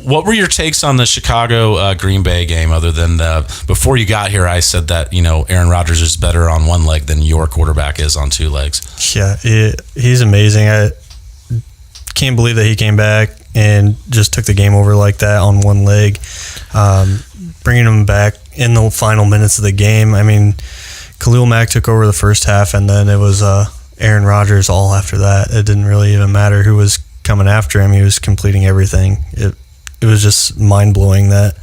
What were your takes on the Chicago Green Bay game, other than before you got here, I said that, Aaron Rodgers is better on one leg than your quarterback is on 2 legs. Yeah, he's amazing. I can't believe that he came back and just took the game over like that on one leg. Bringing him back in the final minutes of the game. I mean, Khalil Mack took over the first half, and then it was Aaron Rodgers all after that. It didn't really even matter who was coming after him. He was completing everything. It was just mind-blowing that,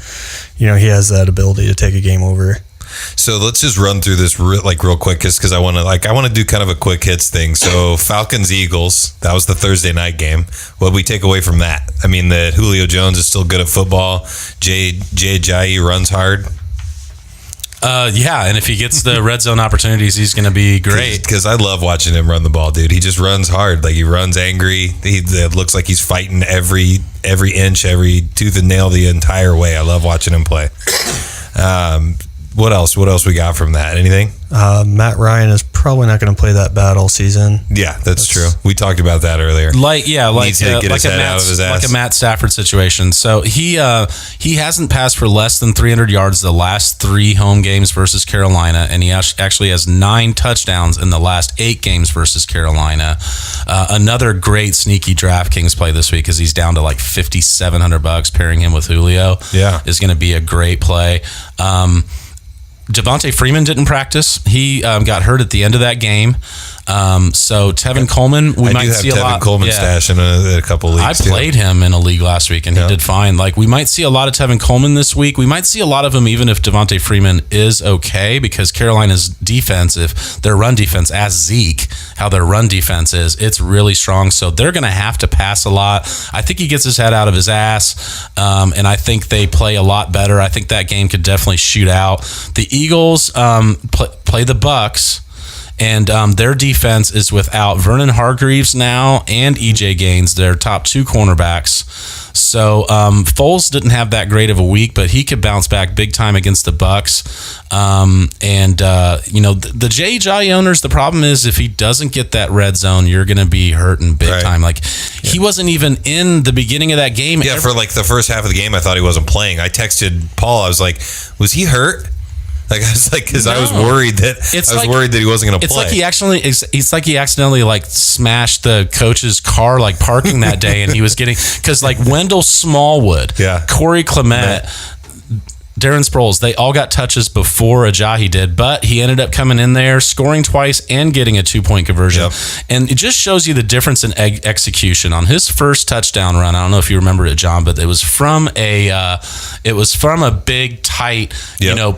he has that ability to take a game over. So let's just run through this real quick, because I want to do kind of a quick hits thing. So Falcons Eagles, that was the Thursday night game. What we take away from that? I mean, that Julio Jones is still good at football. Jay Ajayi runs hard. And if he gets the red zone opportunities, he's going to be great. Because I love watching him run the ball, dude. He just runs hard. Like, he runs angry. It looks like he's fighting every inch, every tooth and nail the entire way. I love watching him play. What else? What else we got from that? Anything? Matt Ryan is probably not going to play that bad all season. Yeah, that's true. We talked about that earlier. Needs to get his head out of his ass. Like a Matt Stafford situation. So he hasn't passed for less than 300 yards the last 3 home games versus Carolina, and he actually has 9 touchdowns in the last 8 games versus Carolina. Another great sneaky DraftKings play this week, because he's down to like $5,700. Pairing him with Julio is going to be a great play. Devontae Freeman didn't practice. He got hurt at the end of that game. So Tevin Coleman, we might see a lot. I do have Tevin Coleman stash in a couple leagues. I played him in a league last week, and he did fine. Like, we might see a lot of Tevin Coleman this week. We might see a lot of him even if Devontae Freeman is okay, because Carolina's defense, if their run defense, as Zeke, how their run defense is, it's really strong. So they're going to have to pass a lot. I think he gets his head out of his ass, and I think they play a lot better. I think that game could definitely shoot out. The Eagles play the Bucks. And their defense is without Vernon Hargreaves now and EJ Gaines, their top 2 cornerbacks. So Foles didn't have that great of a week, but he could bounce back big time against the Bucks. The Jay owners, the problem is if he doesn't get that red zone, you're going to be hurting big time. Like, he wasn't even in the beginning of that game. Yeah, for like the first half of the game, I thought he wasn't playing. I texted Paul. I was like, was he hurt? Like, I was like, because I was worried that he wasn't going to play. It's like he accidentally like smashed the coach's car, like parking that day, and he was getting, because like Wendell Smallwood, Corey Clement, Darren Sproles, they all got touches before Ajayi did, but he ended up coming in there, scoring twice and getting a 2-point conversion. Yep. And it just shows you the difference in execution. On his first touchdown run, I don't know if you remember it, John, but it was from a big, tight,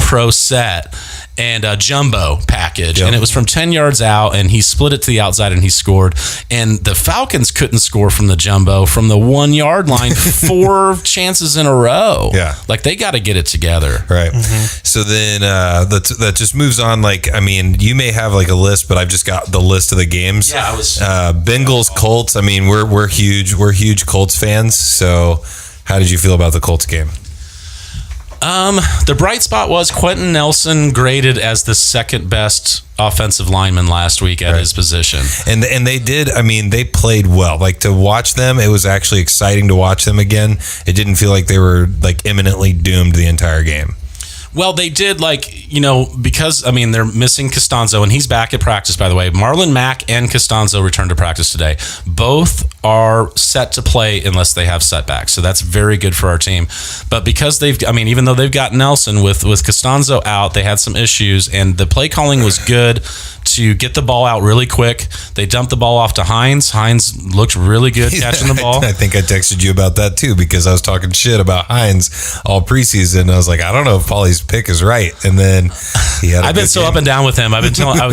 pro set and a jumbo package. And it was from 10 yards out, and he split it to the outside and he scored. And the Falcons couldn't score from the jumbo from the 1 yard line 4 chances in a row. Yeah. Like, they got to get it together. Right. Mm-hmm. So then that just moves on. Like, I mean, you may have like a list, but I've just got the list of the games. Yeah, I was Bengals, Colts. I mean, we're huge Colts fans. So how did you feel about the Colts game? The bright spot was Quentin Nelson graded as the second best offensive lineman last week at his position. And they did, I mean, they played well. Like, to watch them, it was actually exciting to watch them again. It didn't feel like they were like imminently doomed the entire game. Well, they did, because, they're missing Costanzo, and he's back at practice, by the way. Marlon Mack and Costanzo returned to practice today. Both are set to play unless they have setbacks, so that's very good for our team. But because even though they've got Nelson, with Costanzo out, they had some issues, and the play calling was good to get the ball out really quick. They dumped the ball off to Hines. Hines looked really good catching the ball. I think I texted you about that too, because I was talking shit about Hines all preseason. I was like, I don't know if Paulie's pick is right. And then he had I've been so game. up and down with him. I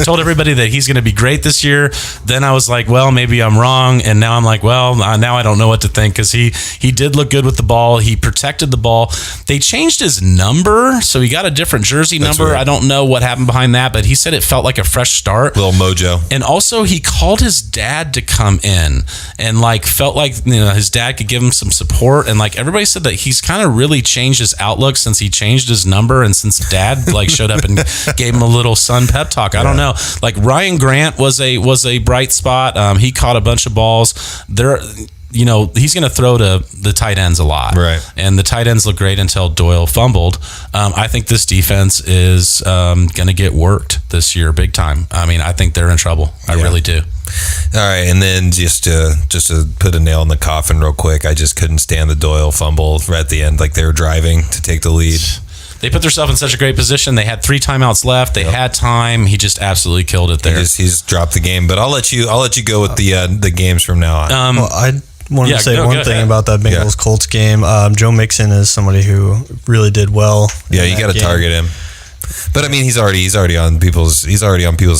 told everybody that he's going to be great this year. Then I was like, well, maybe I'm wrong. And now I'm like, well, now I don't know what to think, because he did look good with the ball. He protected the ball. They changed his number, so he got a different jersey number. Right. I don't know what happened behind that, but he said it felt like a fresh start. Little mojo. And also, he called his dad to come in, and felt like his dad could give him some support. And everybody said that he's kind of really changed his outlook since he changed his number, and since dad showed up and gave him a little son pep talk. I don't know. Ryan Grant was a bright spot. He caught a bunch of balls. He's going to throw to the tight ends a lot. Right. And the tight ends look great until Doyle fumbled. I think this defense is going to get worked this year big time. I think they're in trouble. I really do. All right, and then just to put a nail in the coffin real quick, I just couldn't stand the Doyle fumble right at the end, they were driving to take the lead. They put themselves in such a great position. They had 3 timeouts left. They had time. He just absolutely killed it there. He's dropped the game. But I'll let you go with the games from now on. I wanted to say one thing about that Bengals-Colts game. Joe Mixon is somebody who really did well. Yeah, you got to target him. But he's already on people's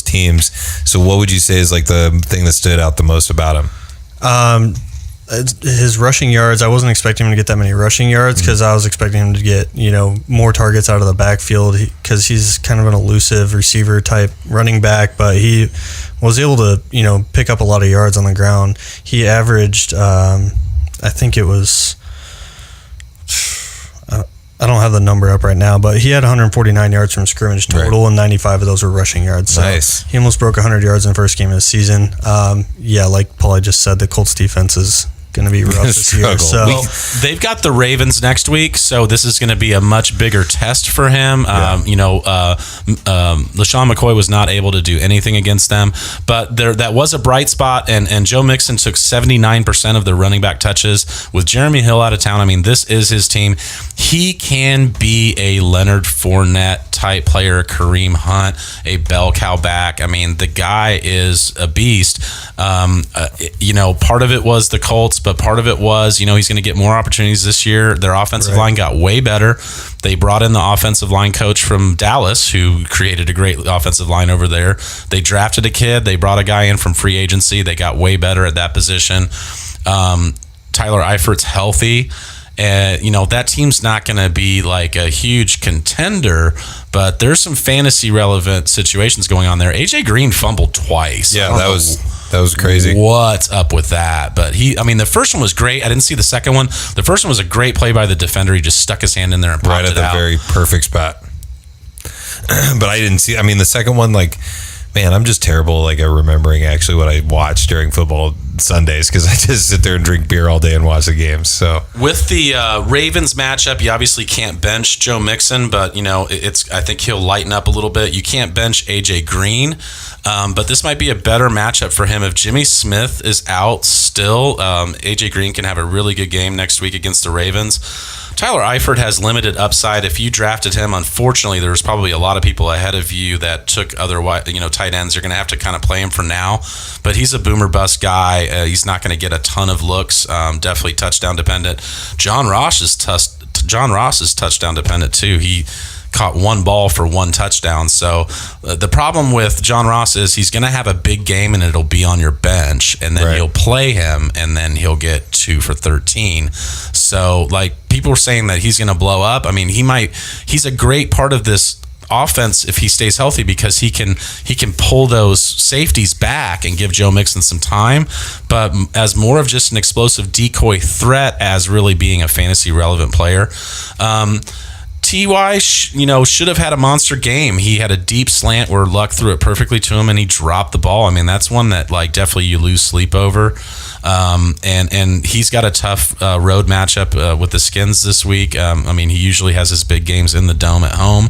teams. So what would you say is the thing that stood out the most about him? His rushing yards. I wasn't expecting him to get that many rushing yards, because I was expecting him to get more targets out of the backfield, because he's kind of an elusive receiver type running back, but he was able to pick up a lot of yards on the ground. He averaged I think it was, I don't have the number up right now, but he had 149 yards from scrimmage total, and 95 of those were rushing yards. So nice. He almost broke 100 yards in the first game of the season. Like Paulie just said, the Colts defense is going to be rough this year. So they've got the Ravens next week, so this is going to be a much bigger test for him. LaShawn McCoy was not able to do anything against them, but that was a bright spot, and Joe Mixon took 79% of the running back touches with Jeremy Hill out of town. This is his team. He can be a Leonard Fournette type player, Kareem Hunt, a bell cow back. The guy is a beast. Part of it was the Colts, but part of it was, he's going to get more opportunities this year. Their offensive line got way better. They brought in the offensive line coach from Dallas, who created a great offensive line over there. They drafted a kid. They brought a guy in from free agency. They got way better at that position. Tyler Eifert's healthy. That team's not going to be a huge contender, but there's some fantasy relevant situations going on there. AJ Green fumbled twice. Yeah, that was crazy. What's up with that? But the first one was great. I didn't see the second one. The first one was a great play by the defender. He just stuck his hand in there and popped it out. Right at the very perfect spot. But I didn't see. The second one, man, I'm just terrible at remembering actually what I watched during football Sundays, because I just sit there and drink beer all day and watch the games. So with the Ravens matchup, you obviously can't bench Joe Mixon, but I think he'll lighten up a little bit. You can't bench AJ Green, but this might be a better matchup for him if Jimmy Smith is out still. AJ Green can have a really good game next week against the Ravens. Tyler Eifert has limited upside. If you drafted him, unfortunately, there was probably a lot of people ahead of you that took other tight ends. You're going to have to kind of play him for now, but he's a boomer bust guy. He's not going to get a ton of looks. Definitely touchdown dependent. John Ross is touchdown dependent too. He caught one ball for one touchdown. So the problem with John Ross is he's going to have a big game and it'll be on your bench, and then you'll play him and then he'll get 2 for 13. So people are saying that he's going to blow up. He's a great part of this offense if he stays healthy, because he can pull those safeties back and give Joe Mixon some time, but as more of just an explosive decoy threat as really being a fantasy relevant player. T.Y., should have had a monster game. He had a deep slant where Luck threw it perfectly to him and he dropped the ball. That's one that definitely you lose sleep over. And he's got a tough road matchup with the Skins this week. I mean, he usually has his big games in the Dome at home,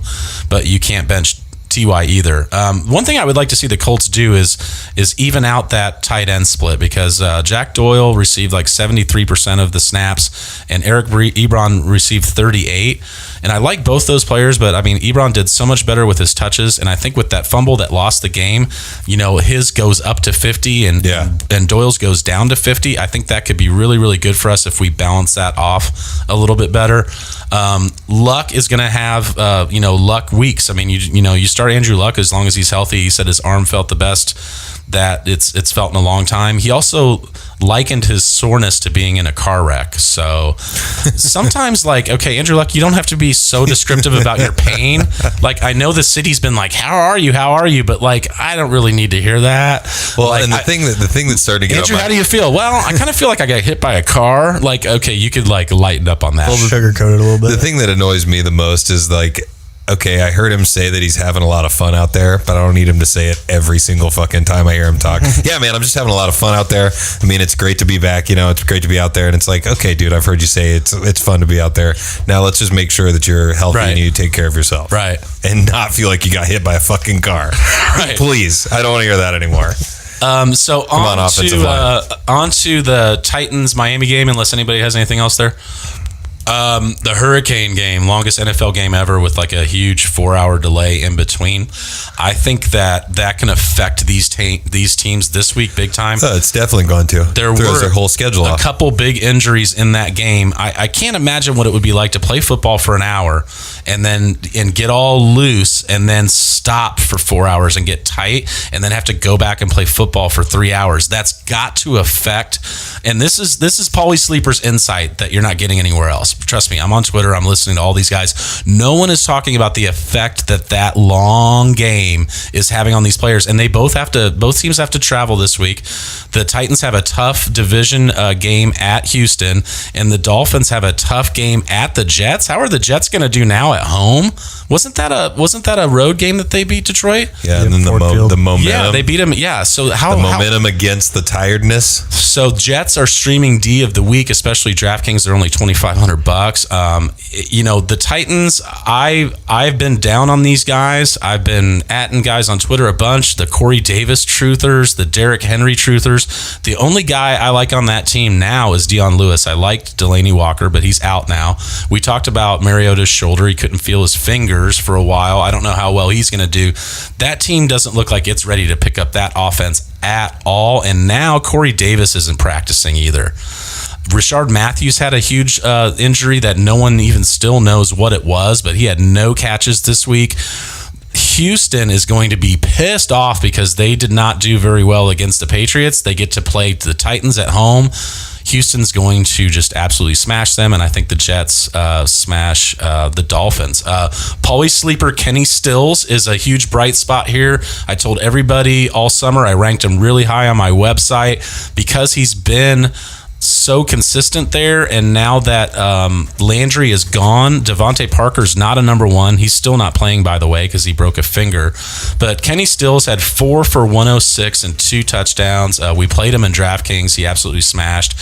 but you can't bench Ty either. One thing I would like to see the Colts do is even out that tight end split, because Jack Doyle received like 73% of the snaps and Eric Ebron received 38. And I like both those players, but I mean, Ebron did so much better with his touches, and I think with that fumble that lost the game, his goes up to 50 and Doyle's goes down to 50. I think that could be really, really good for us if we balance that off a little bit better. Luck is going to have luck weeks. I mean, you start Andrew Luck as long as he's healthy. He said his arm felt the best that it's felt in a long time. He also likened his soreness to being in a car wreck. So sometimes, Andrew Luck, you don't have to be so descriptive about your pain. Like, I know the city's been like, how are you? But I don't really need to hear that. Well, and the thing that's starting to get Andrew, how do you feel? Well, I kind of feel like I got hit by a car. You could lighten up on that. Sugarcoat it a little bit. The thing that annoys me the most is okay, I heard him say that he's having a lot of fun out there, but I don't need him to say it every single fucking time I hear him talk. Yeah, man, I'm just having a lot of fun out there. I mean, it's great to be back. It's great to be out there. And it's like, okay, dude, I've heard you say it's fun to be out there. Now let's just make sure that you're healthy and you take care of yourself. Right. And not feel like you got hit by a fucking car. Right. Please. I don't want to hear that anymore. So on to the Titans Miami game, unless anybody has anything else there. The Hurricane game, longest NFL game ever with a huge 4-hour delay in between. I think that can affect these teams this week big time. So it's definitely going to. There throws were their whole schedule off. A couple big injuries in that game. I can't imagine what it would be like to play football for an hour and get all loose and then stop for 4 hours and get tight and then have to go back and play football for 3 hours. That's got to affect. And this is Paulie Sleeper's insight that you're not getting anywhere else. Trust me, I'm on Twitter. I'm listening to all these guys. No one is talking about the effect that long game is having on these players. And both teams have to travel this week. The Titans have a tough division game at Houston, and the Dolphins have a tough game at the Jets. How are the Jets going to do now at home? Wasn't that a road game that they beat Detroit? Yeah, and then the momentum. Yeah, they beat them. Yeah, so the momentum against the tiredness. So Jets are streaming D of the week, especially DraftKings. They're only $2,500. The Titans. I've been down on these guys. I've been atting guys on Twitter a bunch. The Corey Davis truthers, the Derrick Henry truthers. The only guy I like on that team now is Dion Lewis. I liked Delaney Walker, but he's out now. We talked about Mariota's shoulder. He couldn't feel his fingers for a while. I don't know how well he's going to do. That team doesn't look like it's ready to pick up that offense at all. And now Corey Davis isn't practicing either. Rashard Matthews had a huge injury that no one even still knows what it was, but he had no catches this week. Houston is going to be pissed off because they did not do very well against the Patriots. They get to play the Titans at home. Houston's going to just absolutely smash them, and I think the Jets smash the Dolphins. Paulie Sleeper Kenny Stills is a huge bright spot here. I told everybody all summer I ranked him really high on my website because he's been so consistent there, and now that Landry is gone, Devontae Parker's not a number one. He's still not playing, by the way, because he broke a finger. But Kenny Stills had 4 for 106 and 2 touchdowns. We played him in DraftKings. He absolutely smashed.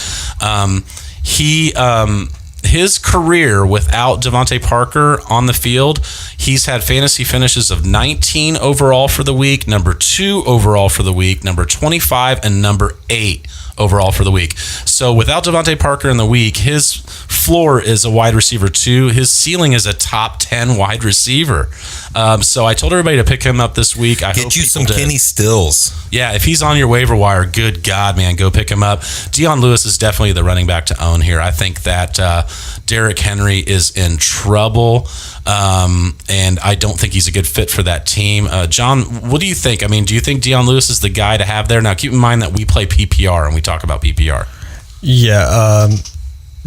His career without Devontae Parker on the field, he's had fantasy finishes of 19 overall for the week, number 2 overall for the week, number 25, and number 8 overall for the week. So without Devontae Parker in the week, his floor is a wide receiver 2. His ceiling is a top 10 wide receiver. So I told everybody to pick him up this week. Get you some Kenny Stills. Yeah, if he's on your waiver wire, good God, man, go pick him up. Dion Lewis is definitely the running back to own here. I think that Derrick Henry is in trouble, and I don't think he's a good fit for that team. John, what do you think? I mean, do you think Dion Lewis is the guy to have there? Now, keep in mind that we play PPR and we talk about PPR. Yeah,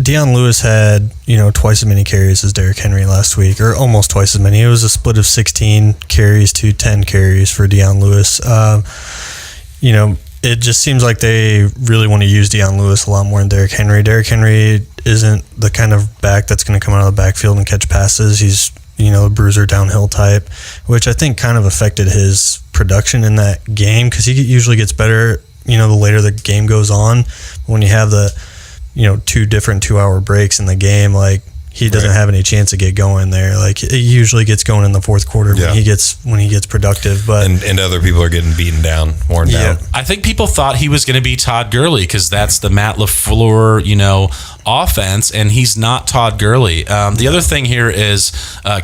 Dion Lewis had, twice as many carries as Derrick Henry last week, or almost twice as many. It was a split of 16 carries to 10 carries for Dion Lewis. It just seems like they really want to use Dion Lewis a lot more than Derrick Henry. Derrick Henry isn't the kind of back that's going to come out of the backfield and catch passes. He's, a bruiser downhill type, which I think kind of affected his production in that game because he usually gets better the later the game goes on. When you have the 2 different 2-hour breaks in the game, like he doesn't have any chance to get going there. Like it usually gets going in the fourth quarter when he gets productive. But and other people are getting beaten down, worn down. I think people thought he was going to be Todd Gurley because that's the Matt LaFleur, offense, and he's not Todd Gurley. The other thing here is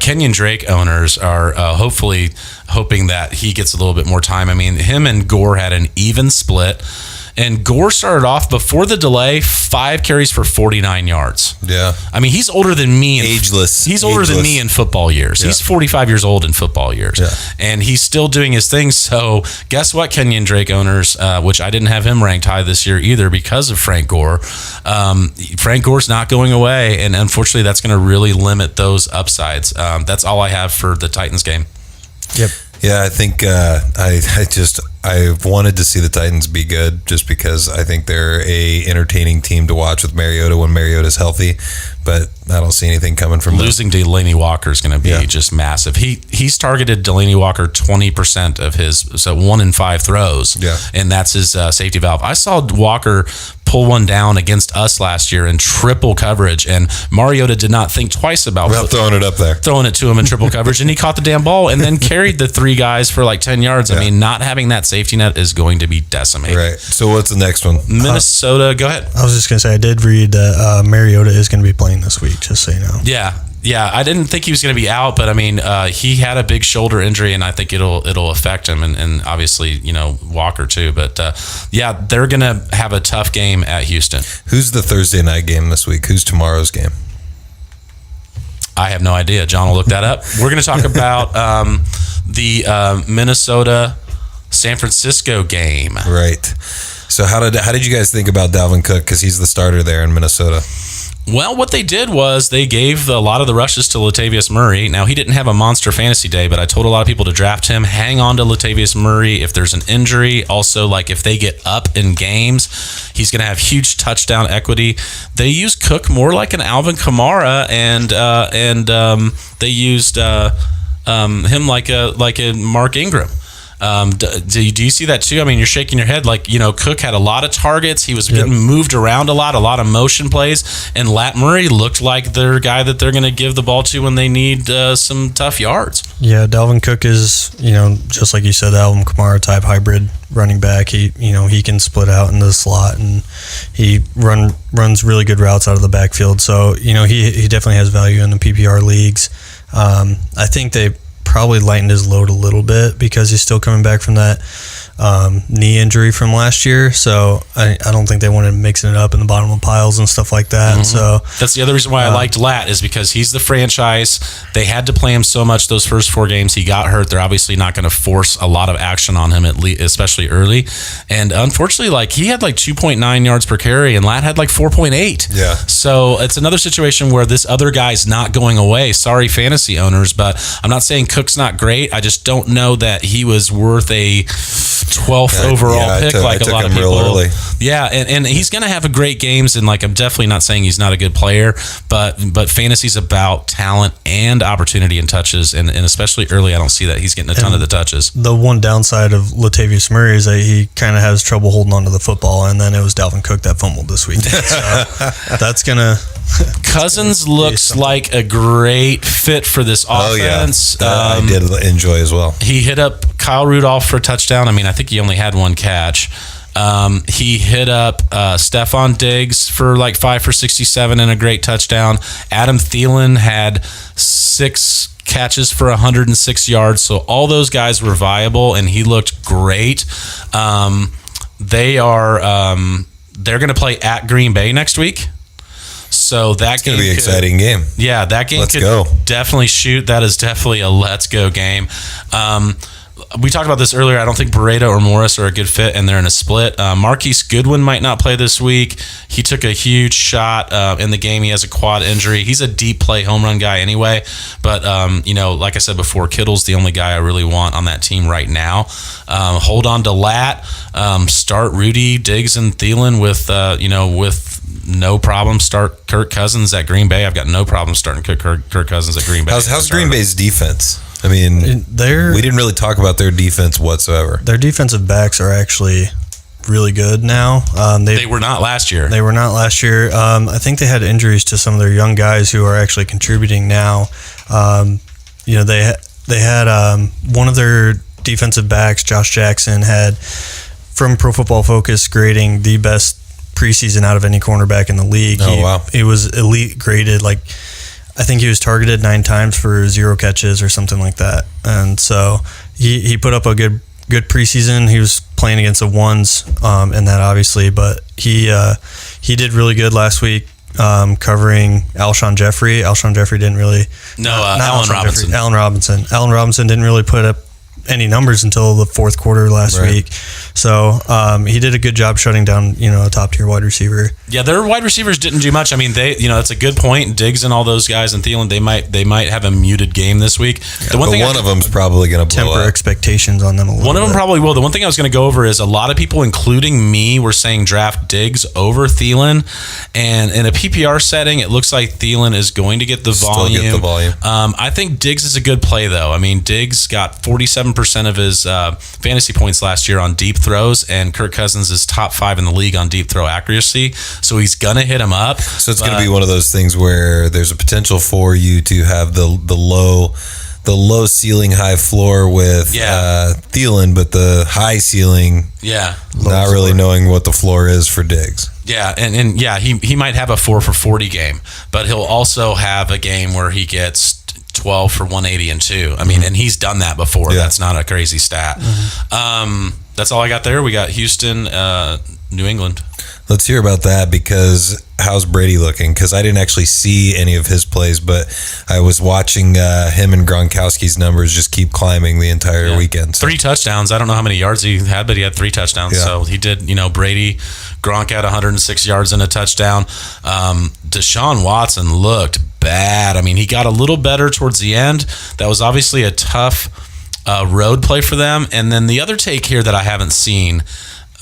Kenyon Drake owners are hoping that he gets a little bit more time. I mean, him and Gore had an even split. And Gore started off before the delay, 5 carries for 49 yards. Yeah. I mean, he's older than me. Ageless. He's older than me in football years. Yeah. He's 45 years old in football years. Yeah. And he's still doing his thing. So guess what, Kenyon Drake owners, which I didn't have him ranked high this year either because of Frank Gore. Frank Gore's not going away. And unfortunately, that's going to really limit those upsides. That's all I have for the Titans game. Yep. Yeah, I think I wanted to see the Titans be good just because I think they're a entertaining team to watch with Mariota when Mariota's healthy, but I don't see anything coming from losing Delaney Walker is going to be just massive. He's targeted Delaney Walker 20% of his 1 in 5 throws, and that's his safety valve. I saw Walker pull one down against us last year in triple coverage, and Mariota did not think twice about throwing it up there, throwing it to him in triple coverage, and he caught the damn ball and then carried the 3 guys for like 10 yards. I mean, not having that safety net is going to be decimated. Right. So what's the next one? Minnesota, go ahead. I was just going to say, I did read that Mariota is going to be playing this week, just so you know. Yeah, I didn't think he was going to be out, but I mean, he had a big shoulder injury, and I think it'll affect him, and obviously, Walker too. But they're going to have a tough game at Houston. Who's the Thursday night game this week? Who's tomorrow's game? I have no idea. John will look that up. We're going to talk about the Minnesota San Francisco game. Right. So how did you guys think about Dalvin Cook, because he's the starter there in Minnesota? Well, what they did was they gave a lot of the rushes to Latavius Murray. Now, he didn't have a monster fantasy day, but I told a lot of people to draft him. Hang on to Latavius Murray if there's an injury. Also, like if they get up in games, he's going to have huge touchdown equity. They used Cook more like an Alvin Kamara, and they used him like a Mark Ingram. Do you see that too? I mean, you're shaking your head. Like, Cook had a lot of targets. He was getting moved around a lot of motion plays. And Lat Murray looked like their guy that they're going to give the ball to when they need some tough yards. Yeah, Dalvin Cook is, just like you said, the Alvin Kamara type hybrid running back. He can split out into the slot, and he runs really good routes out of the backfield. So, he definitely has value in the PPR leagues. I think they probably lightened his load a little bit because he's still coming back from that knee injury from last year. So I don't think they wanted mixing it up in the bottom of piles and stuff like that. Mm-hmm. So that's the other reason why I liked Lat, is because he's the franchise. They had to play him so much those first 4 games. He got hurt. They're obviously not going to force a lot of action on him, especially early. And unfortunately, he had 2.9 yards per carry, and Lat had 4.8. Yeah. So it's another situation where this other guy's not going away. Sorry, fantasy owners, but I'm not saying Cook's not great. I just don't know that he was worth a 12th overall pick like a lot of people. Early. Yeah, and he's going to have a great games, and I'm definitely not saying he's not a good player, but fantasy's about talent and opportunity and touches, and especially early, I don't see that he's getting a ton of the touches. The one downside of Latavius Murray is that he kind of has trouble holding on to the football, and then it was Dalvin Cook that fumbled this weekend. So that's going to... Cousins looks like a great fit for this offense. I did enjoy as well. He hit up Kyle Rudolph for a touchdown. I mean, I think he only had 1 catch. He hit up Stephon Diggs for 5 for 67 and a great touchdown. Adam Thielen had 6 catches for 106 yards. So all those guys were viable, and he looked great. They're going to play at Green Bay next week. So that game could be an exciting game. Yeah, that game could definitely shoot. That is definitely a let's go game. We talked about this earlier. I don't think Beretta or Morris are a good fit, and they're in a split. Marquise Goodwin might not play this week. He took a huge shot in the game. He has a quad injury. He's a deep play home run guy anyway. But, like I said before, Kittle's the only guy I really want on that team right now. Hold on to Lat. Start Rudy, Diggs, and Thielen with no problem. Start Kirk Cousins at Green Bay. I've got no problem starting Kirk Cousins at Green Bay. How's Green Bay's defense? I mean, we didn't really talk about their defense whatsoever. Their defensive backs are actually really good now. They were not last year. They were not last year. I think they had injuries to some of their young guys who are actually contributing now. They had one of their defensive backs, Josh Jackson, had from Pro Football Focus grading the best preseason out of any cornerback in the league. Wow. He was elite graded. Like, I think he was targeted 9 times for 0 catches or something like that. And so he put up a good preseason. He was playing against the ones in that, obviously, but he did really good last week covering Alshon Jeffrey. Alshon Jeffrey didn't really... Allen Robinson. Allen Robinson. Allen Robinson didn't really put up any numbers until the fourth quarter last week. So he did a good job shutting down, a top-tier wide receiver. Yeah, their wide receivers didn't do much. I mean, that's a good point. Diggs and all those guys and Thielen, they might have a muted game this week. Yeah, one of them's probably going to blow temper up. Expectations on them a little bit. One of them probably will. The one thing I was going to go over is a lot of people, including me, were saying draft Diggs over Thielen. And in a PPR setting, it looks like Thielen is going to get the volume. Still get the volume. I think Diggs is a good play, though. I mean, Diggs got 47% of his fantasy points last year on deep throws, and Kirk Cousins is top 5 in the league on deep throw accuracy. So he's going to hit him up. So it's going to be one of those things where there's a potential for you to have the low ceiling, high floor with Thielen, but the high ceiling, not really knowing what the floor is for Diggs. Yeah, and he might have a 4 for 40 game, but he'll also have a game where he gets 12 for 180 and 2. I mean, and he's done that before. That's not a crazy stat. That's all I got there. We got Houston, New England. Let's hear about that, because how's Brady looking? Because I didn't actually see any of his plays, but I was watching him and Gronkowski's numbers just keep climbing the entire weekend. So. 3 touchdowns. I don't know how many yards he had, but he had 3 touchdowns. Yeah. So he did, Brady, Gronk had 106 yards and a touchdown. Deshaun Watson looked bad. I mean, he got a little better towards the end. That was obviously a tough road play for them. And then the other take here that I haven't seen,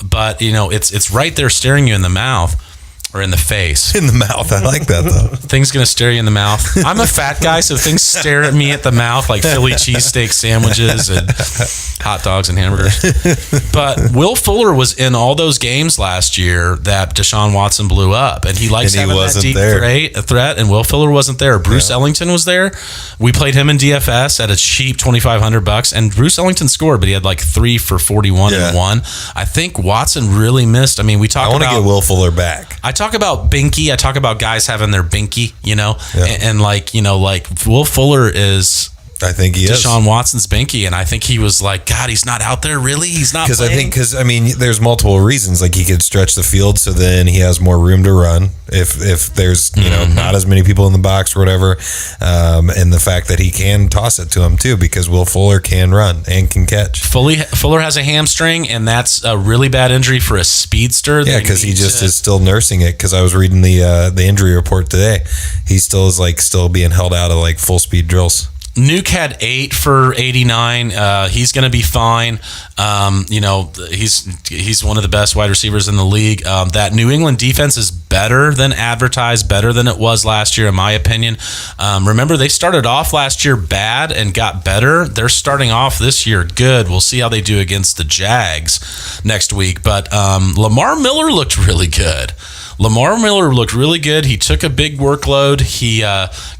but it's right there staring you in the mouth or in the face. In the mouth. I like that, though. Things going to stare you in the mouth. I'm a fat guy, so things stare at me at the mouth like Philly cheesesteak sandwiches and hot dogs and hamburgers. But Will Fuller was in all those games last year that Deshaun Watson blew up, and he likes having that deep threat, and Will Fuller wasn't there. Bruce Ellington was there. We played him in DFS at a cheap $2,500, and Bruce Ellington scored, but he had like 3 for 41 and 1. I think Watson really missed. I mean, I want to get Will Fuller back. I talk about binky. I talk about guys having their binky, and like Will Fuller is. I think he is Deshaun Watson's binky, and I think he was like, God, he's not out there, really? He's not playing? Because there's multiple reasons. Like, he could stretch the field, so then he has more room to run if there's not as many people in the box or whatever, and the fact that he can toss it to him too, because Will Fuller can run and can catch. Fuller has a hamstring, and that's a really bad injury for a speedster. Yeah, because he just is still nursing it. Because I was reading the injury report today, he still is still being held out of full speed drills. Nuke had 8 for 89. He's going to be fine. He's one of the best wide receivers in the league. That New England defense is better than advertised, better than it was last year, in my opinion. Remember, they started off last year bad and got better. They're starting off this year good. We'll see how they do against the Jags next week. But Lamar Miller looked really good. He took a big workload. He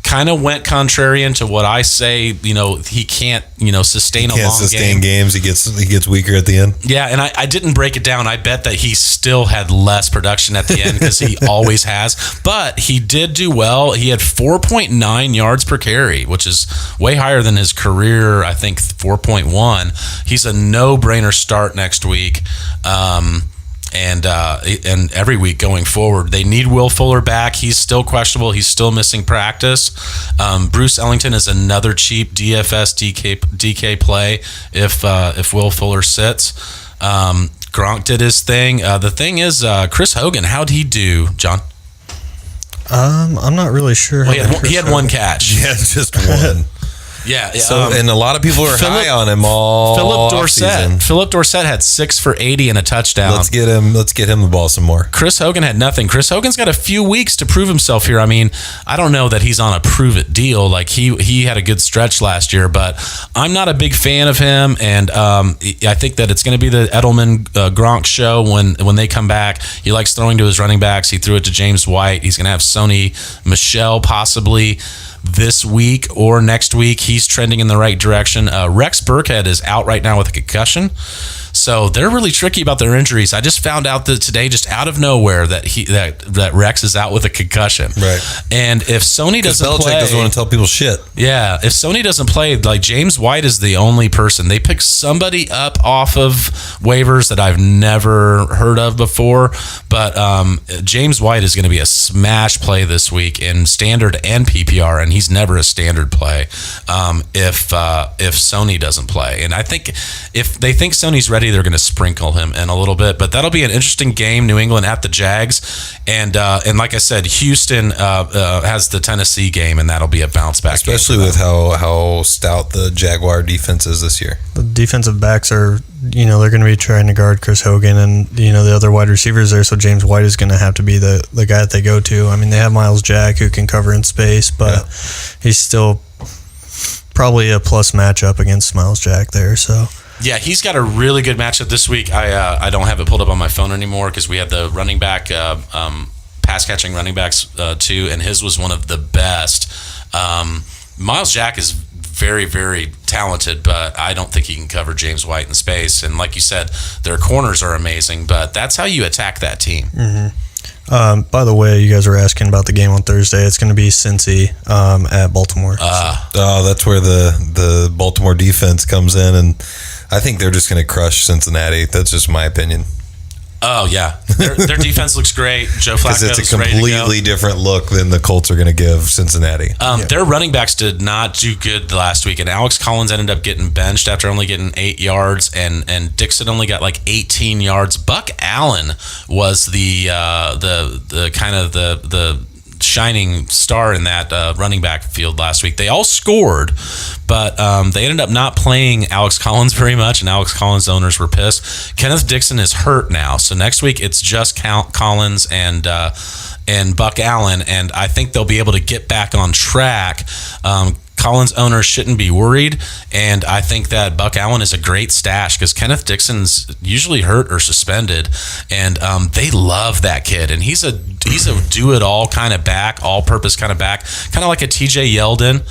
kind of went contrarian to what I say. He can't, sustain a long game. Can't sustain games. He gets weaker at the end. Yeah, and I didn't break it down. I bet that he still had less production at the end, because he always has. But he did do well. He had 4.9 yards per carry, which is way higher than his career, I think, 4.1. He's a no-brainer start next week. And every week going forward. They need Will Fuller back. He's still questionable. He's still missing practice. Bruce Ellington is another cheap DFS DK play if Will Fuller sits. Gronk did his thing. The thing is, Chris Hogan, how'd he do, John? I'm not really sure. Well, he had one catch. Yeah, just one. Yeah. So and a lot of people are high on him all. Philip Dorsett had 6 for 80 and a touchdown. Let's get him the ball some more. Chris Hogan had nothing. Chris Hogan's got a few weeks to prove himself here. I mean, I don't know that he's on a prove it deal. Like he had a good stretch last year, but I'm not a big fan of him. And I think that it's going to be the Edelman Gronk show when they come back. He likes throwing to his running backs. He threw it to James White. He's going to have Sony Michel possibly this week or next week. He's trending in the right direction. Rex Burkhead is out right now with a concussion. So they're really tricky about their injuries. I just found out that today, just out of nowhere, that Rex is out with a concussion. Right. And if Sony doesn't Belichick play, doesn't want to tell people shit. Yeah, if Sony doesn't play, like James White is the only person. They pick somebody up off of waivers that I've never heard of before. But James White is going to be a smash play this week in standard and PPR, and he's never a standard play if Sony doesn't play. And I think if they think Sony's ready, they're going to sprinkle him in a little bit. But that'll be an interesting game. New England at the Jags, and like I said, Houston has the Tennessee game, and that'll be a bounce back. Especially with how stout the Jaguar defense is this year. The defensive backs are, they're going to be trying to guard Chris Hogan and the other wide receivers there. So James White is going to have to be the guy that they go to. I mean, they have Myles Jack who can cover in space, but he's still probably a plus matchup against Myles Jack there. So. Yeah, he's got a really good matchup this week. I don't have it pulled up on my phone anymore because we had the running back, pass catching running backs too, and his was one of the best. Myles Jack is very, very talented, but I don't think he can cover James White in space. And like you said, their corners are amazing, but that's how you attack that team. Mm-hmm. By the way, you guys were asking about the game on Thursday. It's going to be Cincy at Baltimore. That's where the Baltimore defense comes in, and I think they're just going to crush Cincinnati. That's just my opinion. Oh, yeah. Their defense looks great. Joe Flacco is ready to go. Because it's a completely different look than the Colts are going to give Cincinnati. Their running backs did not do good last week, and Alex Collins ended up getting benched after only getting 8 yards, and Dixon only got like 18 yards. Buck Allen was the kind of the shining star in that running back field last week. They all scored, but they ended up not playing Alex Collins very much, and Alex Collins owners were pissed. Kenneth Dixon is hurt now, so next week it's just Collins and Buck Allen, and I think they'll be able to get back on track. Collins owners shouldn't be worried, and I think that Buck Allen is a great stash because Kenneth Dixon's usually hurt or suspended, and they love that kid, and he's a do-it-all kind of back, all-purpose kind of back, kind of like a TJ Yeldon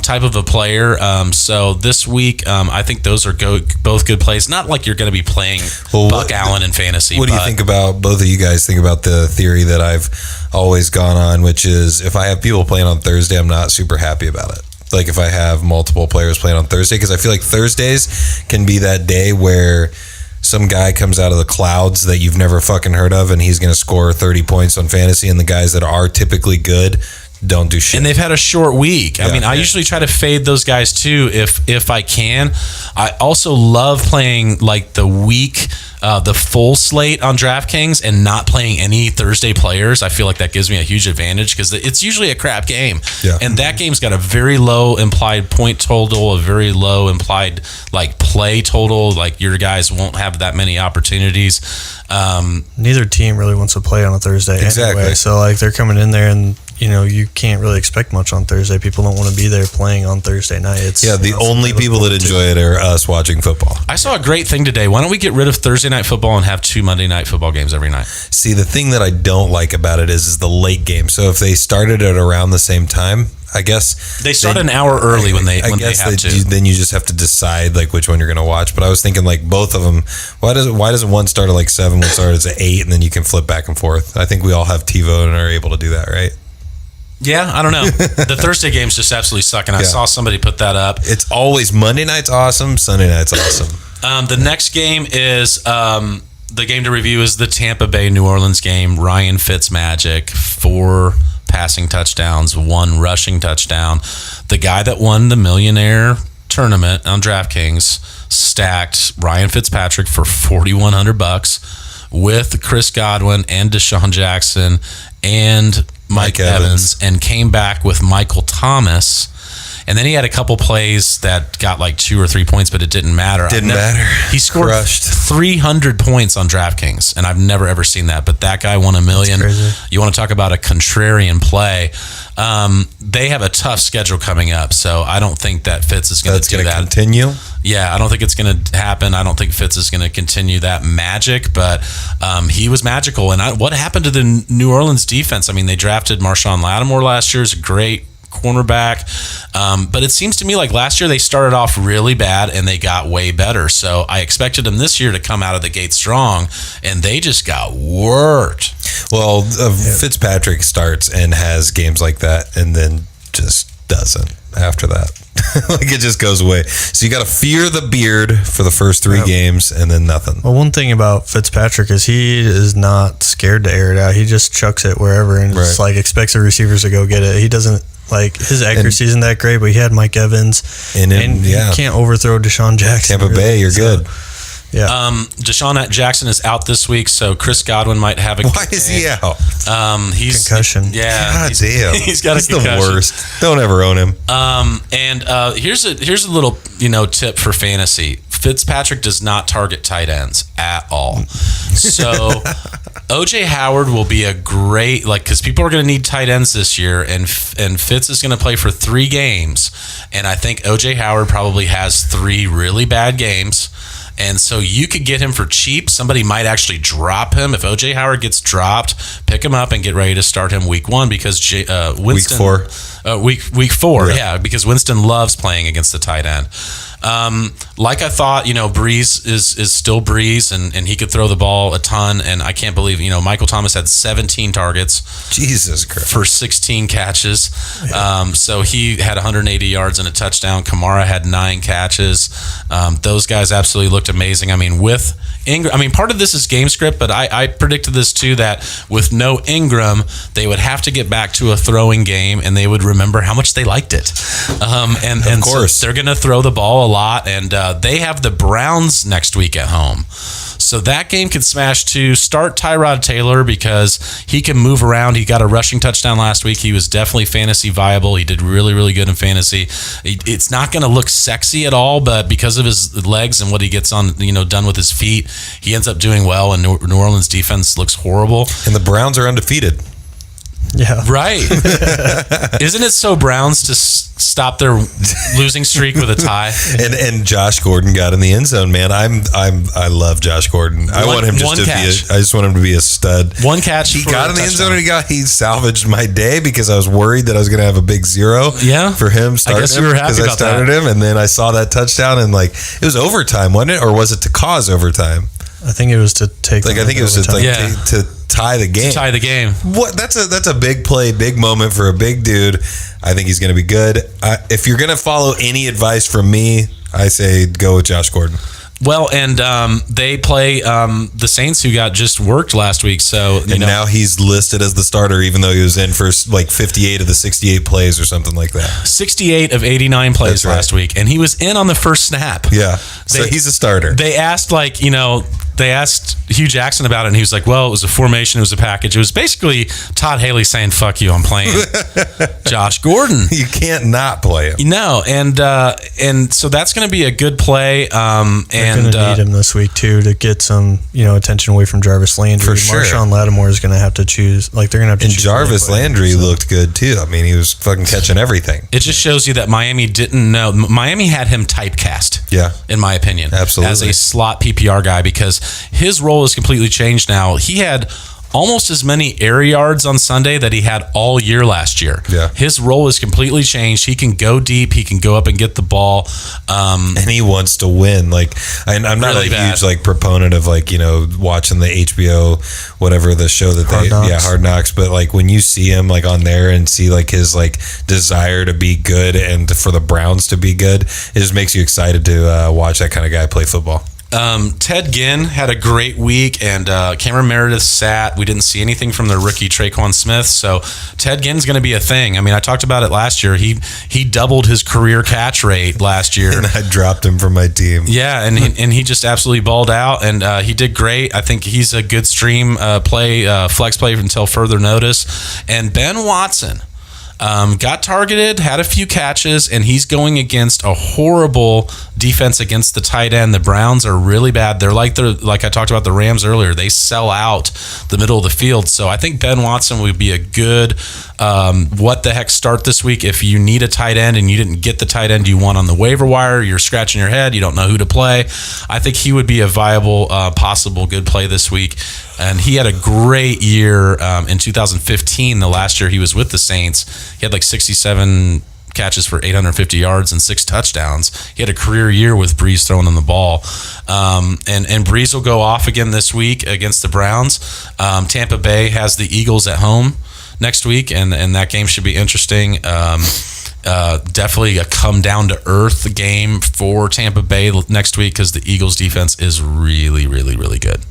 type of a player. So this week, I think those are both good plays. Not like you're going to be playing Buck Allen in fantasy. What do you think about, both of you guys think about the theory that I've always gone on, which is if I have people playing on Thursday, I'm not super happy about it. Like if I have multiple players playing on Thursday, because I feel like Thursdays can be that day where some guy comes out of the clouds that you've never fucking heard of, and he's going to score 30 points on fantasy, and the guys that are typically good don't do shit. And they've had a short week. I usually try to fade those guys too if I can. I also love playing like the week, the full slate on DraftKings and not playing any Thursday players. I feel like that gives me a huge advantage because it's usually a crap game. Yeah. And that game's got a very low implied point total, a very low implied like play total. Like your guys won't have that many opportunities. Neither team really wants to play on a Thursday anyway. So like they're coming in there and you can't really expect much on Thursday. People don't want to be there playing on Thursday night. The only people that enjoy it are us watching football. I saw a great thing today. Why don't we get rid of Thursday night football and have 2 Monday night football games every night? See, the thing that I don't like about it is the late game. So if they started at around the same time, I guess they start an hour early when they have to. Then you just have to decide like which one you're going to watch. But I was thinking like both of them. Why doesn't one start at like 7, one start at 8, and then you can flip back and forth? I think we all have TiVo and are able to do that, right? Yeah, I don't know. The Thursday games just absolutely suck, and I saw somebody put that up. It's always Monday night's awesome, Sunday night's awesome. The next game is the game to review is the Tampa Bay New Orleans game. Ryan Fitzmagic, 4 passing touchdowns, 1 rushing touchdown. The guy that won the Millionaire Tournament on DraftKings stacked Ryan Fitzpatrick for $4,100 with Chris Godwin and Deshaun Jackson and Mike Evans, and came back with Michael Thomas. And then he had a couple plays that got like 2 or 3 points, but it didn't matter. Didn't matter. He scored Crushed. 300 points on DraftKings, and I've never ever seen that. But that guy won $1 million. You want to talk about a contrarian play? They have a tough schedule coming up, so I don't think that Fitz is going to do that. Continue. Yeah, I don't think it's going to happen. I don't think Fitz is going to continue that magic, but he was magical. And what happened to the New Orleans defense? I mean, they drafted Marshawn Lattimore last year as a great cornerback, but it seems to me like last year they started off really bad and they got way better. So I expected them this year to come out of the gate strong, and they just got worked. Well, Fitzpatrick starts and has games like that, and then just doesn't after that. Like it just goes away. So you got to fear the beard for the first 3 games, and then nothing. Well, one thing about Fitzpatrick is he is not scared to air it out. He just chucks it wherever and just like expects the receivers to go get it. He doesn't like his accuracy isn't that great, but he had Mike Evans, and you can't overthrow Deshaun Jackson. Tampa Bay, you're good. Yeah. Deshaun Jackson is out this week, so Chris Godwin might have a Why is he out? He's concussion. Yeah, God damn. He's got a concussion. The worst. Don't ever own him. And here's a little tip for fantasy. Fitzpatrick does not target tight ends at all. So OJ Howard will be a great, because people are going to need tight ends this year, and Fitz is going to play for 3 games, and I think OJ Howard probably has 3 really bad games. And so you could get him for cheap. Somebody might actually drop him. If OJ Howard gets dropped, pick him up and get ready to start him week 1 because Winston. Week 4, yeah, because Winston loves playing against the tight end. Like I thought, Breeze is still Breeze, and he could throw the ball a ton. And I can't believe, Michael Thomas had 17 targets. Jesus Christ. For 16 catches. So he had 180 yards and a touchdown. Kamara had 9 catches. Those guys absolutely looked amazing. I mean, with Ingram, part of this is game script, but I predicted this too, that with no Ingram, they would have to get back to a throwing game, and they would remember how much they liked it. And of course, so they're going to throw the ball a lot, and they have the Browns next week at home. So that game could smash too. Start Tyrod Taylor because he can move around. He got a rushing touchdown last week. He was definitely fantasy viable. He did really, really good in fantasy. It's not going to look sexy at all, but because of his legs and what he gets on, done with his feet, he ends up doing well, and New Orleans defense looks horrible. And the Browns are undefeated. Yeah. Right. Isn't it so Browns to stop their losing streak with a tie? And Josh Gordon got in the end zone, man. I love Josh Gordon. I want him just to I just want him to be a stud. 1 catch. He got in the end zone, and he salvaged my day because I was worried that I was going to have a big 0 for him starting. I guess you were happy about that. I started him, and then I saw that touchdown, and it was overtime, wasn't it? Or was it to cause overtime? I think it was to take. I think it was to tie the game. To tie the game. What? That's a big play, big moment for a big dude. I think he's going to be good. If you're going to follow any advice from me, I say go with Josh Gordon. Well, and they play the Saints, who got just worked last week. So now he's listed as the starter, even though he was in for 58 of the 68 plays or something like that. 68 of 89 plays last week, and he was in on the first snap. Yeah, so he's a starter. They asked they asked Hugh Jackson about it, and he was like, well, it was a formation, it was a package. It was basically Todd Haley saying, fuck you, I'm playing Josh Gordon. You can't not play him. No, and so that's going to be a good play. They're going to need him this week, too, to get some attention away from Jarvis Landry. For sure. Marshawn Lattimore is going to have to choose. They're going to have to choose. And Jarvis Landry looked good, too. He was fucking catching everything. It just shows you that Miami didn't know. Miami had him typecast. Yeah. In my opinion. Absolutely. As a slot PPR guy, because his role is completely changed now. He had almost as many air yards on Sunday that he had all year last year. Yeah. His role is completely changed. He can go deep. He can go up and get the ball. And he wants to win. I'm not really a huge proponent of watching the HBO, whatever the show that Hard Knocks. But when you see him on there and see his desire to be good and for the Browns to be good, it just makes you excited to watch that kind of guy play football. Ted Ginn had a great week, and Cameron Meredith sat. We didn't see anything from the rookie Traquan Smith, so Ted Ginn's going to be a thing. I talked about it last year. He doubled his career catch rate last year. And I dropped him from my team. Yeah, and he just absolutely balled out, and he did great. I think he's a good stream flex play until further notice. And Ben Watson, got targeted, had a few catches, and he's going against a horrible defense against the tight end. The Browns are really bad. They're like I talked about the Rams earlier. They sell out the middle of the field. So I think Ben Watson would be a good what the heck start this week. If you need a tight end and you didn't get the tight end you want on the waiver wire, you're scratching your head, you don't know who to play, I think he would be a viable, possible good play this week. And he had a great year in 2015, the last year he was with the Saints. He had like 67 catches for 850 yards and 6 touchdowns. He had a career year with Breeze throwing him the ball. And Breeze will go off again this week against the Browns. Tampa Bay has the Eagles at home next week, and that game should be interesting. Definitely a come down to earth game for Tampa Bay next week because the Eagles defense is really, really, really good.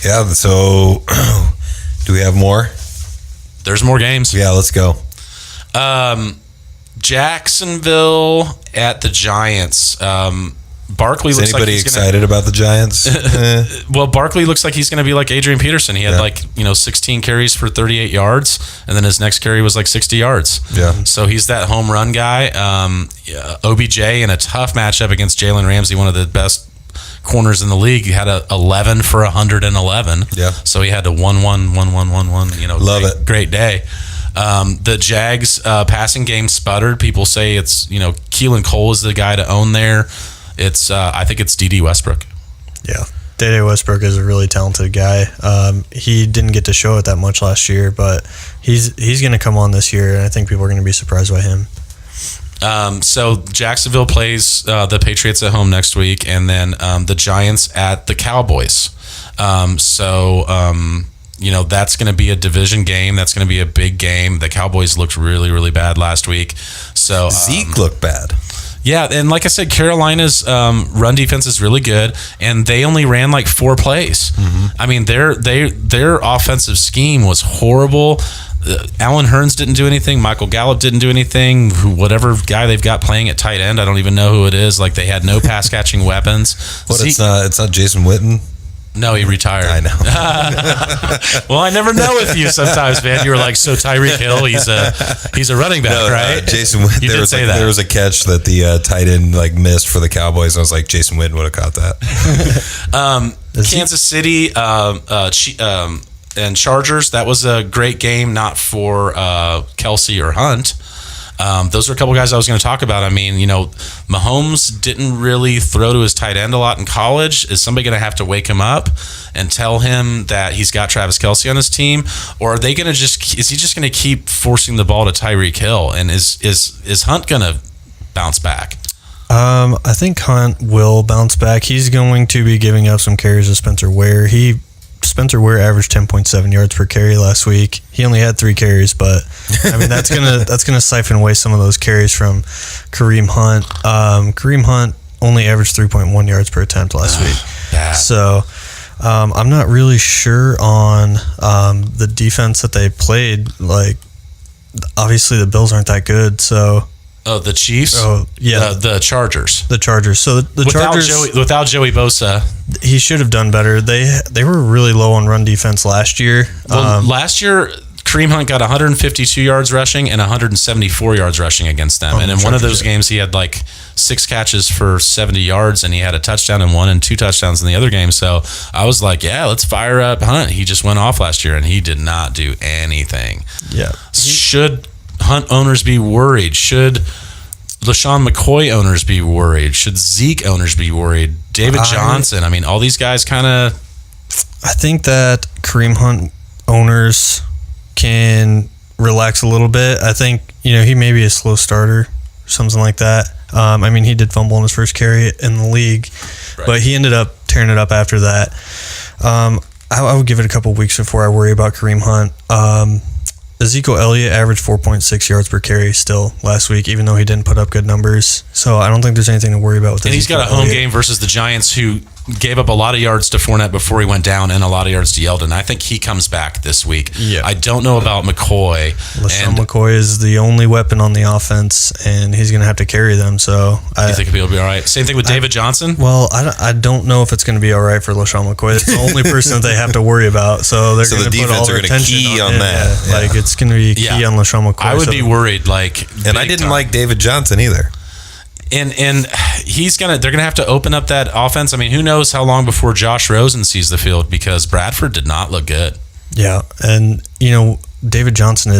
Yeah, so do we have more? There's more games. Yeah, let's go. Jacksonville at the Giants. Barkley looks like he's excited about the Giants? Well, Barkley looks like he's going to be like Adrian Peterson. He had 16 carries for 38 yards, and then his next carry was like 60 yards. Yeah. So he's that home run guy. OBJ in a tough matchup against Jalen Ramsey, one of the best corners in the league. He had a 11 for 111. Yeah. So he had a 1-1-1-1-1-1. Love it. Great day. The Jags passing game sputtered. People say it's Keelan Cole is the guy to own there. It's I think it's D.D. Westbrook. Yeah, D.D. Westbrook is a really talented guy. He didn't get to show it that much last year, but he's going to come on this year, and I think people are going to be surprised by him. So Jacksonville plays the Patriots at home next week, and then the Giants at the Cowboys. That's going to be a division game. That's going to be a big game. The Cowboys looked really, really bad last week. So Zeke looked bad. Yeah, and like I said, Carolina's run defense is really good, and they only ran like 4 plays. Mm-hmm. I mean, their offensive scheme was horrible. Alan Hearns didn't do anything. Michael Gallup didn't do anything. Whatever guy they've got playing at tight end, I don't even know who it is. Like, they had no pass catching weapons. It's not Jason Witten? No, he retired. I know. Well, I never know with you sometimes, man. You were like, so Tyreek Hill, he's a running back, right? Jason Witten. There was a catch that the tight end missed for the Cowboys. I was like, Jason Witten would have caught that. Kansas City and Chargers. That was a great game, not for Kelsey or Hunt. Those are a couple guys I was going to talk about. I mean, Mahomes didn't really throw to his tight end a lot in college. Is somebody going to have to wake him up and tell him that he's got Travis Kelce on his team? Or are they going to is he just going to keep forcing the ball to Tyreek Hill? And is Hunt going to bounce back? I think Hunt will bounce back. He's going to be giving up some carries to Spencer Ware. Spencer Ware averaged 10.7 yards per carry last week. He only had 3 carries, but I mean that's gonna siphon away some of those carries from Kareem Hunt. Kareem Hunt only averaged 3.1 yards per attempt last week. Bad. So I'm not really sure on the defense that they played. Like, obviously the Bills aren't that good, so. Oh, the Chiefs? Oh, yeah. The Chargers. The Chargers. So the Chargers... Without Joey Bosa. He should have done better. They were really low on run defense last year. Well, last year, Kareem Hunt got 152 yards rushing and 174 yards rushing against them. And in one of those games, he had 6 catches for 70 yards, and he had a touchdown in one and 2 touchdowns in the other game. So I was like, yeah, let's fire up Hunt. He just went off last year, and he did not do anything. Yeah. Should Hunt owners be worried? Should LaShawn McCoy owners be worried? Should Zeke owners be worried? David Johnson. I mean, all these guys kind of... I think that Kareem Hunt owners can relax a little bit. I think, he may be a slow starter, something like that. I mean, he did fumble in his first carry in the league, right, but he ended up tearing it up after that. I would give it a couple weeks before I worry about Kareem Hunt. Ezekiel Elliott averaged 4.6 yards per carry still last week, even though he didn't put up good numbers. So I don't think there's anything to worry about with this. And he's got a home game versus the Giants, who gave up a lot of yards to Fournette before he went down and a lot of yards to Yeldon. I think he comes back this week. Yeah. I don't know about McCoy. LaShawn McCoy is the only weapon on the offense, and he's going to have to carry them. So I think he'll be all right. Same thing with David Johnson. Well, I don't know if it's going to be all right for LaShawn McCoy. It's the only person that they have to worry about. So they're going to put all their attention on that. Yeah. Like it's going to be key on LaShawn McCoy. I would be worried. And I didn't like David Johnson either. And they're gonna have to open up that offense. I mean, who knows how long before Josh Rosen sees the field, because Bradford did not look good. Yeah, and David Johnson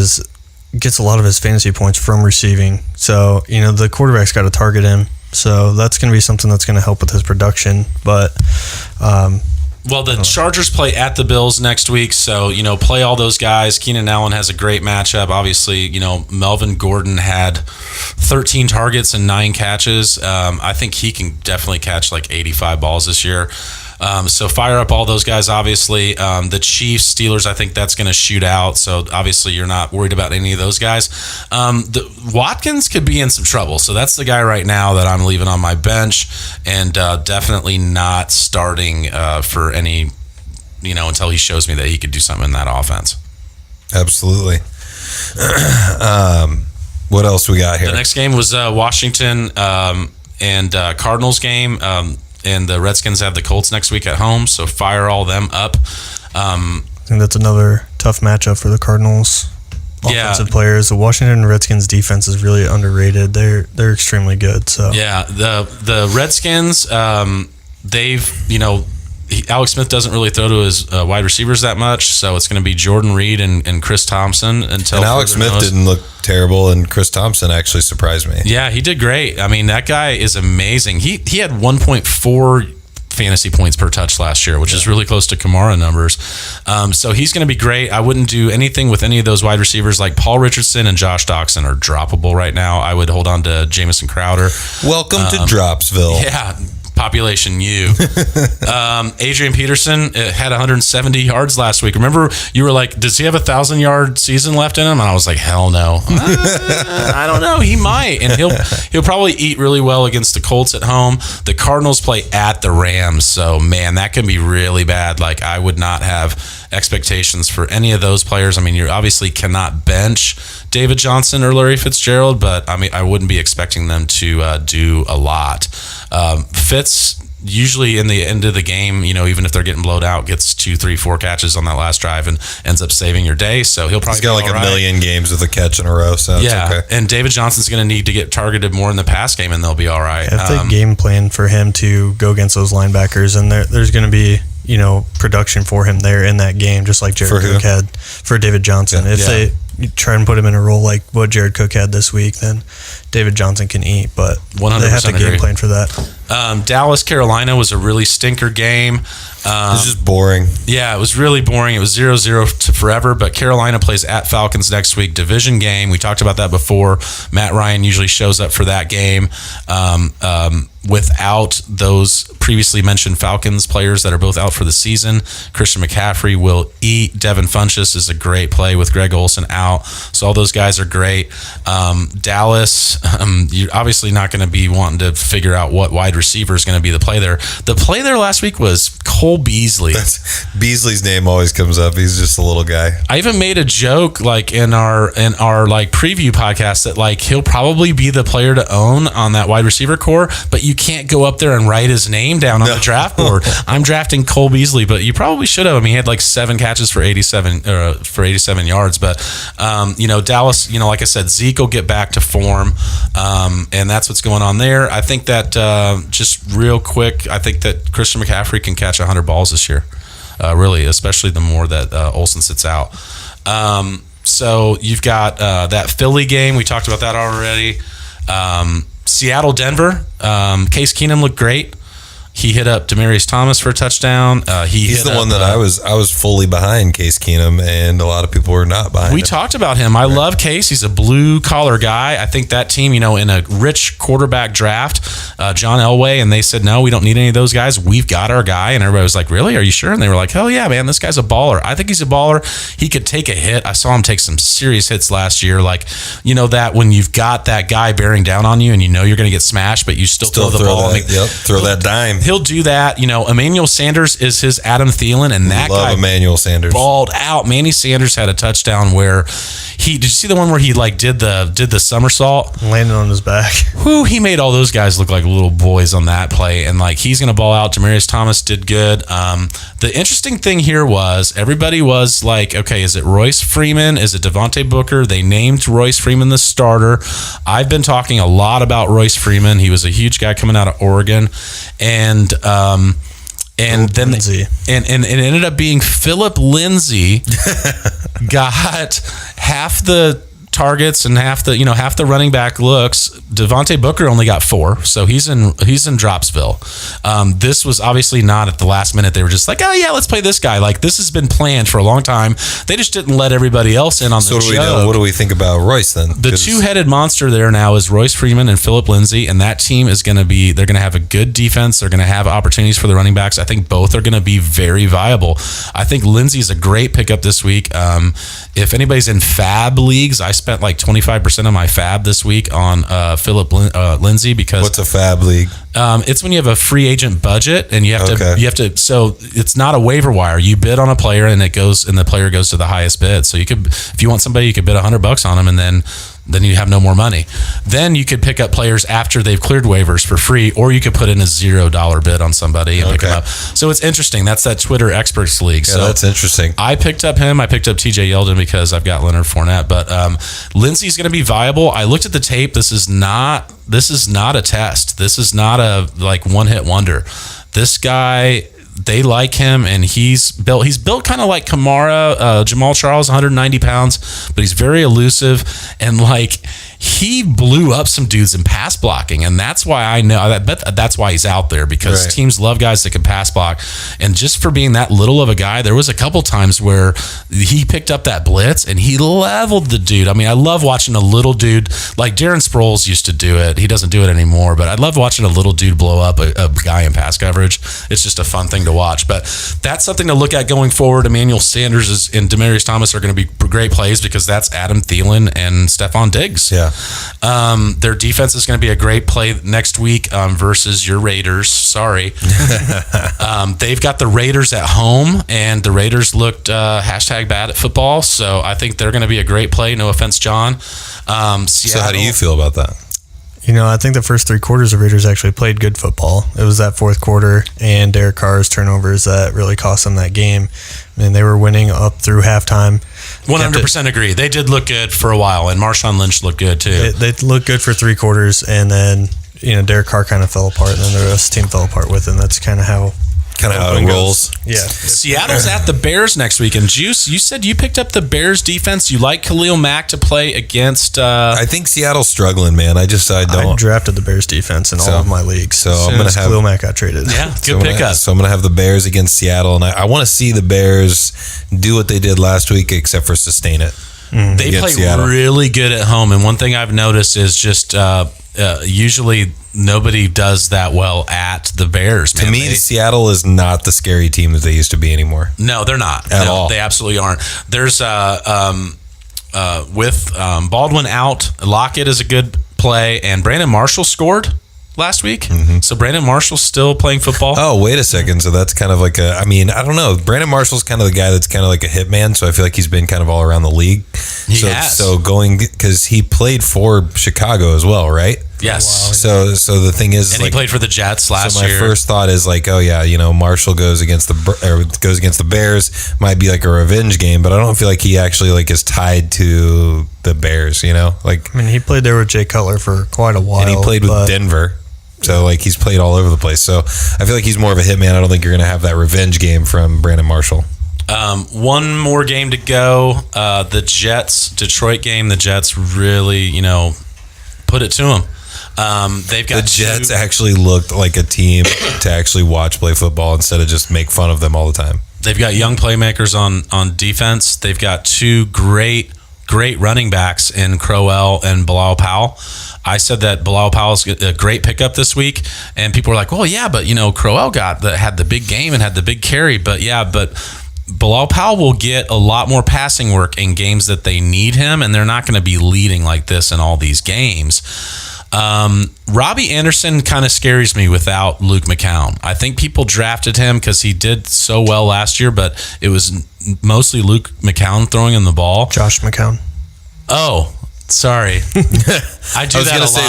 gets a lot of his fantasy points from receiving. So the quarterback's got to target him. So that's going to be something that's going to help with his production. But well, the Chargers play at the Bills next week, so play all those guys. Keenan Allen has a great matchup. Obviously, Melvin Gordon had 13 targets and 9 catches. I think he can definitely catch like 85 balls this year. So fire up all those guys, obviously. The Chiefs, Steelers, I think that's going to shoot out. So obviously you're not worried about any of those guys. The Watkins could be in some trouble. So that's the guy right now that I'm leaving on my bench, and definitely not starting for any, until he shows me that he could do something in that offense. Absolutely. What else we got here? The next game was Washington and Cardinals game. And the Redskins have the Colts next week at home, so fire all them up. I think that's another tough matchup for the Cardinals. Offensive players. The Washington Redskins defense is really underrated. They're extremely good. So yeah, the Redskins, they've Alex Smith doesn't really throw to his wide receivers that much, so it's going to be Jordan Reed and Chris Thompson until. And Alex Smith didn't look terrible, and Chris Thompson actually surprised me. Yeah, he did great. I mean, that guy is amazing. He had 1.4 fantasy points per touch last year, which is really close to Kamara numbers. So he's going to be great. I wouldn't do anything with any of those wide receivers. Like Paul Richardson and Josh Doxson are droppable right now. I would hold on to Jamison Crowder. Welcome to Dropsville. Yeah. Population U. Adrian Peterson had 170 yards last week. Remember, you were like, does he have 1,000-yard season left in him? And I was like, hell no. I don't know. He might. And he'll probably eat really well against the Colts at home. The Cardinals play at the Rams. So, man, that can be really bad. Like, I would not have expectations for any of those players. I mean, you obviously cannot bench David Johnson or Larry Fitzgerald, but I mean, I wouldn't be expecting them to do a lot. Fitz usually in the end of the game, even if they're getting blowed out, gets 2, 3, 4 catches on that last drive and ends up saving your day. So he's got like a million games with a catch in a row. So yeah, okay. And David Johnson's going to need to get targeted more in the pass game, and they'll be all right. If they game plan for him to go against those linebackers, and there's going to be production for him there in that game, just like Jared Cook had for David Johnson. If they try and put him in a role like what Jared Cook had this week, then David Johnson can eat, but 100% they have to game plan for that. Dallas, Carolina was a really stinker game. It was just boring. Yeah, it was really boring. It was 0-0 to forever, but Carolina plays at Falcons next week, division game. We talked about that before. Matt Ryan usually shows up for that game. Without those previously mentioned Falcons players that are both out for the season, Christian McCaffrey will eat. Devin Funchess is a great play with Greg Olsen out. So all those guys are great. Dallas, you're obviously not going to be wanting to figure out what wide receiver is going to be the play there. The play there last week was Cole Beasley. Beasley's name always comes up. He's just a little guy. I even made a joke like in our like preview podcast that like he'll probably be the player to own on that wide receiver core, but you can't go up there and write his name down on the draft board. I'm drafting Cole Beasley, but you probably should have. I mean, he had like 7 catches for 87 yards. But Dallas, like I said, Zeke will get back to form, and that's what's going on there. I think that just real quick, I think that Christian McCaffrey can catch 100 balls this year. Really, especially the more that Olsen sits out. So you've got that Philly game. We talked about that already. Seattle, Denver. Case Keenum looked great. He hit up Demaryius Thomas for a touchdown. He's the one that I was fully behind, Case Keenum, and a lot of people were not behind him. Talked about him. I love Case. He's a blue-collar guy. I think that team, in a rich quarterback draft, John Elway, and they said, no, we don't need any of those guys. We've got our guy. And everybody was like, really? Are you sure? And they were like, hell yeah, man, this guy's a baller. I think he's a baller. He could take a hit. I saw him take some serious hits last year. Like, that when you've got that guy bearing down on you and you're going to get smashed, but you still throw the ball. Throw that dime. He'll do that. Emmanuel Sanders is his Adam Thielen, and that Love guy Emmanuel Sanders. balled out. Manny Sanders had a touchdown where did you see the one where he did the somersault? Landed on his back. Whoo, he made all those guys look like little boys on that play, and he's going to ball out. Demaryius Thomas did good. The interesting thing here was everybody was like, okay, is it Royce Freeman? Is it Devontae Booker? They named Royce Freeman the starter. I've been talking a lot about Royce Freeman. He was a huge guy coming out of Oregon, and then Lindsay. and it ended up being Philip Lindsay got half the targets and half the running back looks. Devontae Booker only got 4, so he's in Dropsville. This was obviously not at the last minute. They were just like, oh yeah, let's play this guy. This has been planned for a long time. They just didn't let everybody else in on the joke. What do we think about Royce then? The two-headed monster there now is Royce Freeman and Philip Lindsay, and that team is going to be. They're going to have a good defense. They're going to have opportunities for the running backs. I think both are going to be very viable. I think Lindsay's a great pickup this week. If anybody's in fab leagues, I spent 25% of my fab this week on Philip Lindsay because what's a fab league? It's when you have a free agent budget and you have to. So it's not a waiver wire. You bid on a player and the player goes to the highest bid. So you could, if you want somebody, you could bid $100 on them and then you have no more money. Then you could pick up players after they've cleared waivers for free, or you could put in a $0 bid on somebody and pick them up. So it's interesting. That's that Twitter Experts League. Yeah, so that's interesting. I picked up him. I picked up TJ Yeldon because I've got Leonard Fournette. But Lindsay's going to be viable. I looked at the tape. This is not a test. This is not a one-hit wonder. This guy, they like him, and he's built kind of like Kamara. Jamal Charles, 190 pounds, but he's very elusive, and he blew up some dudes in pass blocking, and that's why I know that's why he's out there, because teams love guys that can pass block. And just for being that little of a guy, there was a couple times where he picked up that blitz and he leveled the dude. I mean, I love watching a little dude like Darren Sproles used to do it. He doesn't do it anymore, but I love watching a little dude blow up a guy in pass coverage. It's just a fun thing to watch. But that's something to look at going forward. Emmanuel Sanders and Demaryius Thomas are going to be great plays because that's Adam Thielen and Stephon Diggs. Yeah. Their defense is going to be a great play next week versus your Raiders. Sorry. They've got the Raiders at home, and the Raiders looked hashtag bad at football, so I think they're going to be a great play. No offense, John. So how do you feel about that? I think the first 3 quarters of Raiders actually played good football. It was that fourth quarter and Derek Carr's turnovers that really cost them that game. And they were winning up through halftime. 100% agree. They did look good for a while, and Marshawn Lynch looked good too. They looked good for 3 quarters, and then Derek Carr kind of fell apart, and then the rest of the team fell apart with him. That's kind of how it rolls. Yeah. Seattle's at the Bears next week, and Juice, you said you picked up the Bears defense. You like Khalil Mack to play against. I think Seattle's struggling, man. I don't. I drafted the Bears defense in all of my leagues. So I'm gonna have Khalil Mack got traded. Yeah, good pickup. So I'm gonna have the Bears against Seattle, and I want to see the Bears do what they did last week, except for sustain it. They play really good at home, and one thing I've noticed is just usually nobody does that well at the Bears. To me, Seattle is not the scary team that they used to be anymore. No, they're not at all. They absolutely aren't. There's with Baldwin out, Lockett is a good play, and Brandon Marshall scored last week. So Brandon Marshall's still playing football. Oh, wait a second. So that's kind of like I don't know. Brandon Marshall's kind of the guy that's kind of like a hitman. So I feel like he's been kind of all around the league. So going, because he played for Chicago as well, right? Yes. Wow. So the thing is, and he played for the Jets last year. So my first thought is Marshall goes against the Bears. Might be like a revenge game, but I don't feel like he actually is tied to the Bears. He played there with Jay Cutler for quite a while, and he played with Denver. So he's played all over the place. So I feel like he's more of a hitman. I don't think you're going to have that revenge game from Brandon Marshall. One more game to go. The Jets Detroit game. The Jets really, put it to them. They've got the Jets actually looked like a team to actually watch play football instead of just make fun of them all the time. They've got young playmakers on defense. They've got 2 great running backs in Crowell and Bilal Powell. I said that Bilal Powell's a great pickup this week, and people were like, well, yeah, but Crowell had the big game and had the big carry, but Bilal Powell will get a lot more passing work in games that they need him, and they're not going to be leading like this in all these games. Robbie Anderson kind of scares me without Luke McCown. I think people drafted him because he did so well last year, but it was mostly Luke McCown throwing him the ball. Josh McCown. Oh, sorry. I was going to say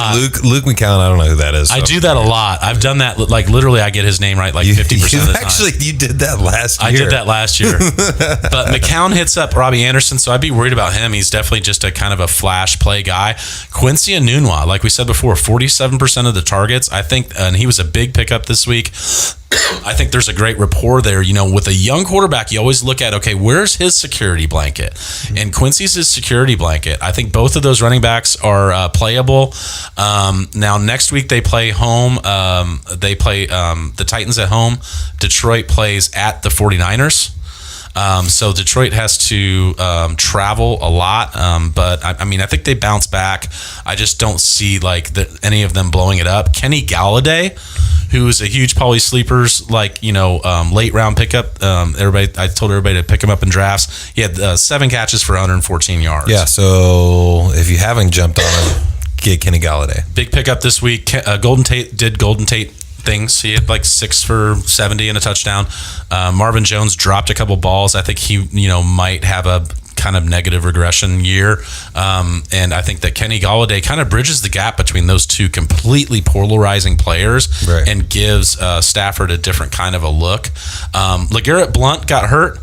Luke McCown. I don't know who that is. So. I do that a lot. I've done that. Like literally, I get his name right like 50% of the time. Actually, you did that last year. I did that last year. But McCown hits up Robbie Anderson, so I'd be worried about him. He's definitely just a kind of a flash play guy. Quincy Enunwa, like we said before, 47% of the targets. I think, and he was a big pickup this week. I think there's a great rapport there. You know, with a young quarterback, you always look at, okay, where's his security blanket? And Quincy's his security blanket. I think both of those running backs are playable. Now, next week they play home. They play the Titans at home. Detroit plays at the 49ers. So Detroit has to travel a lot, but I mean, I think they bounce back. I just don't see like any of them blowing it up. Kenny Galladay, who is a huge Paulie sleepers, like late round pickup. I told everybody to pick him up in drafts. He had 7 catches for 114 yards. Yeah. So if you haven't jumped on him, get Kenny Galladay. Big pickup this week. Golden Tate did Golden Tate things. He had like 6 for 70 and a touchdown. Marvin Jones dropped a couple balls. I think he, might have a kind of negative regression year. And I think that Kenny Galladay kind of bridges the gap between those two completely polarizing players, right, and gives Stafford a different kind of a look. LeGarrette Blount got hurt.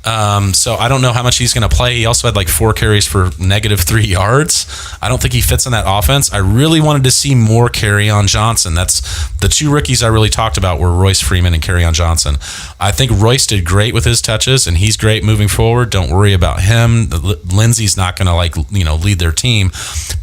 So I don't know how much he's going to play. He also had like 4 carries for -3 yards. I don't think he fits in that offense. I really wanted to see more Kerryon Johnson. That's the 2 rookies I really talked about were Royce Freeman and Kerryon Johnson. I think Royce did great with his touches, and he's great moving forward. Don't worry about him. Lindsey's not going to lead their team,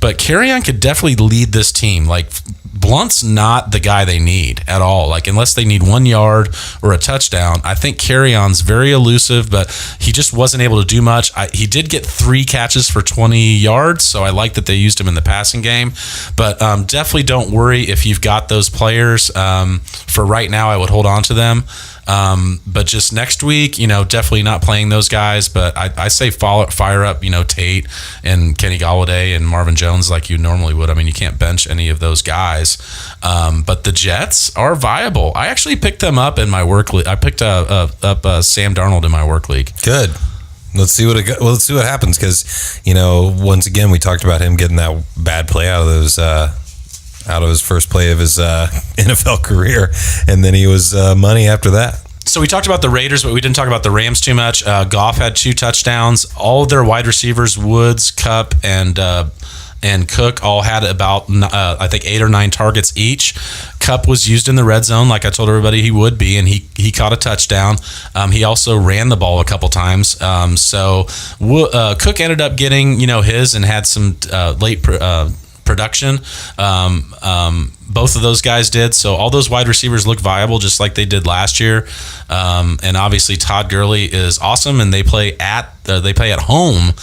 but Kerryon could definitely lead this team. Like Blunt's not the guy they need at all. Like unless they need 1 yard or a touchdown, I think Kerryon's very elusive, but he just wasn't able to do much. He did get 3 catches for 20 yards, so I like that they used him in the passing game. But definitely don't worry if you've got those players. For right now, I would hold on to them. But just next week, definitely not playing those guys. But I say fire up, Tate and Kenny Galladay and Marvin Jones like you normally would. I mean, you can't bench any of those guys. But the Jets are viable. I actually picked them up in my work league. I picked up Sam Darnold in my work league. Good. Let's see what happens because once again we talked about him getting that bad play out of his first play of his NFL career, and then he was money after that. So we talked about the Raiders, but we didn't talk about the Rams too much. Goff had 2 touchdowns. All of their wide receivers, Woods, Kupp, and Cook, all had about I think 8 or 9 targets each. Kupp was used in the red zone, like I told everybody he would be, and he caught a touchdown. He also ran the ball a couple times. So Cook ended up getting his and had some late production. Both of those guys did. So all those wide receivers look viable, just like they did last year. And obviously Todd Gurley is awesome, and they play at home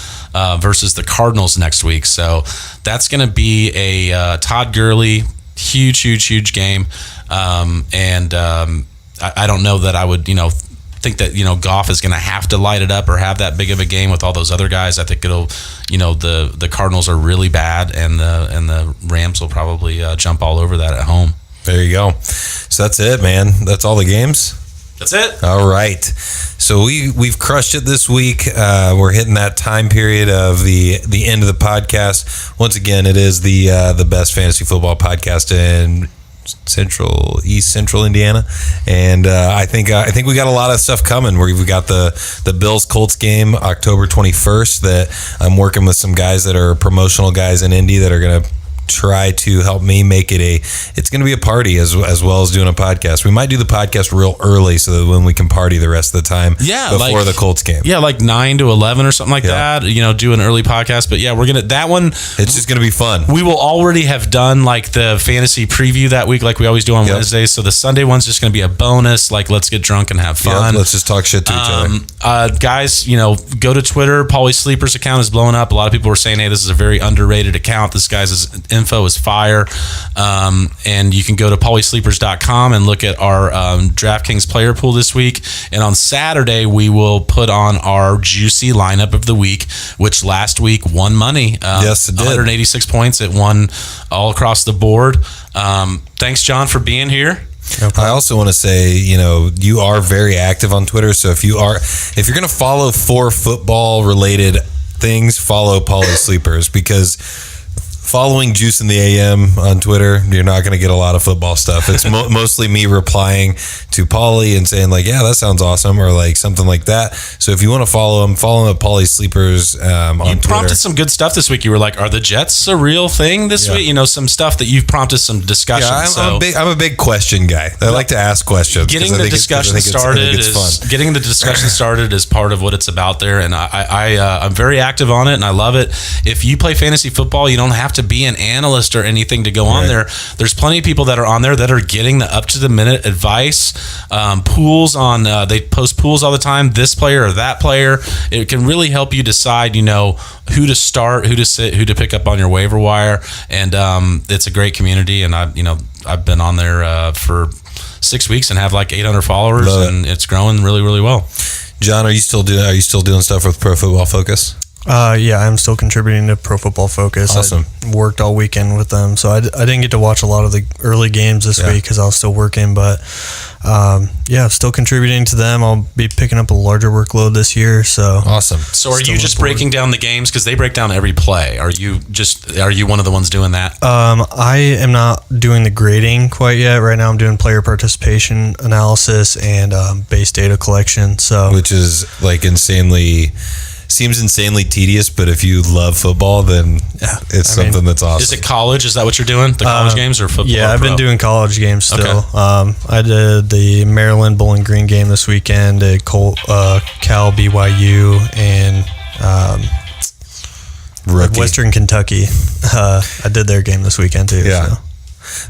versus the Cardinals next week. So that's going to be a Todd Gurley huge game. I don't know that I would think that Goff is going to have to light it up or have that big of a game with all those other guys. I think it'll the Cardinals are really bad, and the Rams will probably jump all over that at home. There you go. So that's it, man. That's all the games. That's it. All right. So we've crushed it this week. We're hitting that time period of the end of the podcast. Once again, it is the best fantasy football podcast in East Central Indiana, and I think we got a lot of stuff coming. We've got the Bills Colts game October 21st that I'm working with some guys that are promotional guys in Indy that are going to try to help me make it it's going to be a party as well as doing a podcast. We might do the podcast real early so that when we can party the rest of the time before the Colts game. Yeah, like 9 to 11 or something like that, do an early podcast. But yeah, we're going to, that one, it's just going to be fun. We will already have done like the fantasy preview that week like we always do on Wednesdays. So the Sunday one's just going to be a bonus, like let's get drunk and have fun. Let's just talk shit to each other. Guys, go to Twitter. Paulie Sleepers account is blowing up. A lot of people were saying, hey, this is a very underrated account. This guy's info is fire. And you can go to paulysleepers.com and look at our DraftKings player pool this week. And on Saturday, we will put on our juicy lineup of the week, which last week won money. Yes, it did. 186 points. It won all across the board. Thanks, John, for being here. I also want to say, you are very active on Twitter. So if you're going to follow 4 football related things, follow Paulie Sleepers, because following Juice in the AM on Twitter, you're not going to get a lot of football stuff. It's mostly me replying to Paulie and saying like, yeah, that sounds awesome, or like something like that. So if you want to follow him at Paulie Sleepers on Twitter. You prompted some good stuff this week. You were like, are the Jets a real thing this week? Some stuff that you've prompted some discussion. Yeah, I'm a big question guy. I like to ask questions. Getting the discussion started is part of what it's about there, and I'm very active on it, and I love it. If you play fantasy football, you don't have to be an analyst or anything to go on there. There's plenty of people that are on there that are getting the up to the minute advice. Pools on they post pools all the time, this player or that player. It can really help you decide who to start, who to sit, who to pick up on your waiver wire, and it's a great community. And I've been on there for 6 weeks and have like 800 followers. And it's growing really, really well. John, are you still doing stuff with Pro Football Focus? Yeah, I'm still contributing to Pro Football Focus. Awesome. I worked all weekend with them, so I didn't get to watch a lot of the early games this week because I was still working. But still contributing to them. I'll be picking up a larger workload this year. So awesome. So are you just breaking down the games because they break down every play? Are you one of the ones doing that? I am not doing the grading quite yet. Right now, I'm doing player participation analysis and base data collection. So which is like seems insanely tedious, but if you love football, then it's something that's awesome. Is it college? Is that what the college games or football? Yeah, I've been doing college games still. Okay. I did the Maryland Bowling Green game this weekend, Cal BYU, and Western Kentucky. I did their game this weekend too. Yeah. So.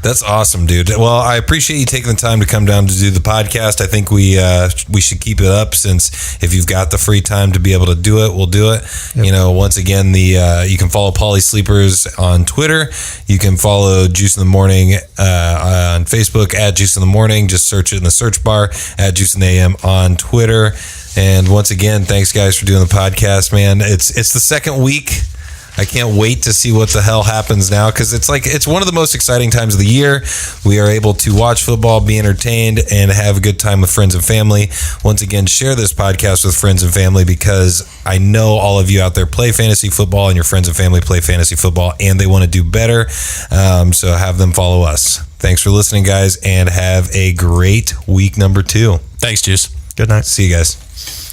That's awesome, dude. Well, I appreciate you taking the time to come down to do the podcast. I think we should keep it up, since if you've got the free time to be able to do it, we'll do it. Yep. Once again, you can follow Paulie Sleepers on Twitter. You can follow Juice in the Morning on Facebook at Juice in the Morning. Just search it in the search bar at Juice in the AM on Twitter. And once again, thanks guys for doing the podcast, man. It's the second week. I can't wait to see what the hell happens now, because it's one of the most exciting times of the year. We are able to watch football, be entertained, and have a good time with friends and family. Once again, share this podcast with friends and family, because I know all of you out there play fantasy football, and your friends and family play fantasy football, and they want to do better. So have them follow us. Thanks for listening, guys, and have a great week number 2. Thanks, Juice. Good night. See you guys.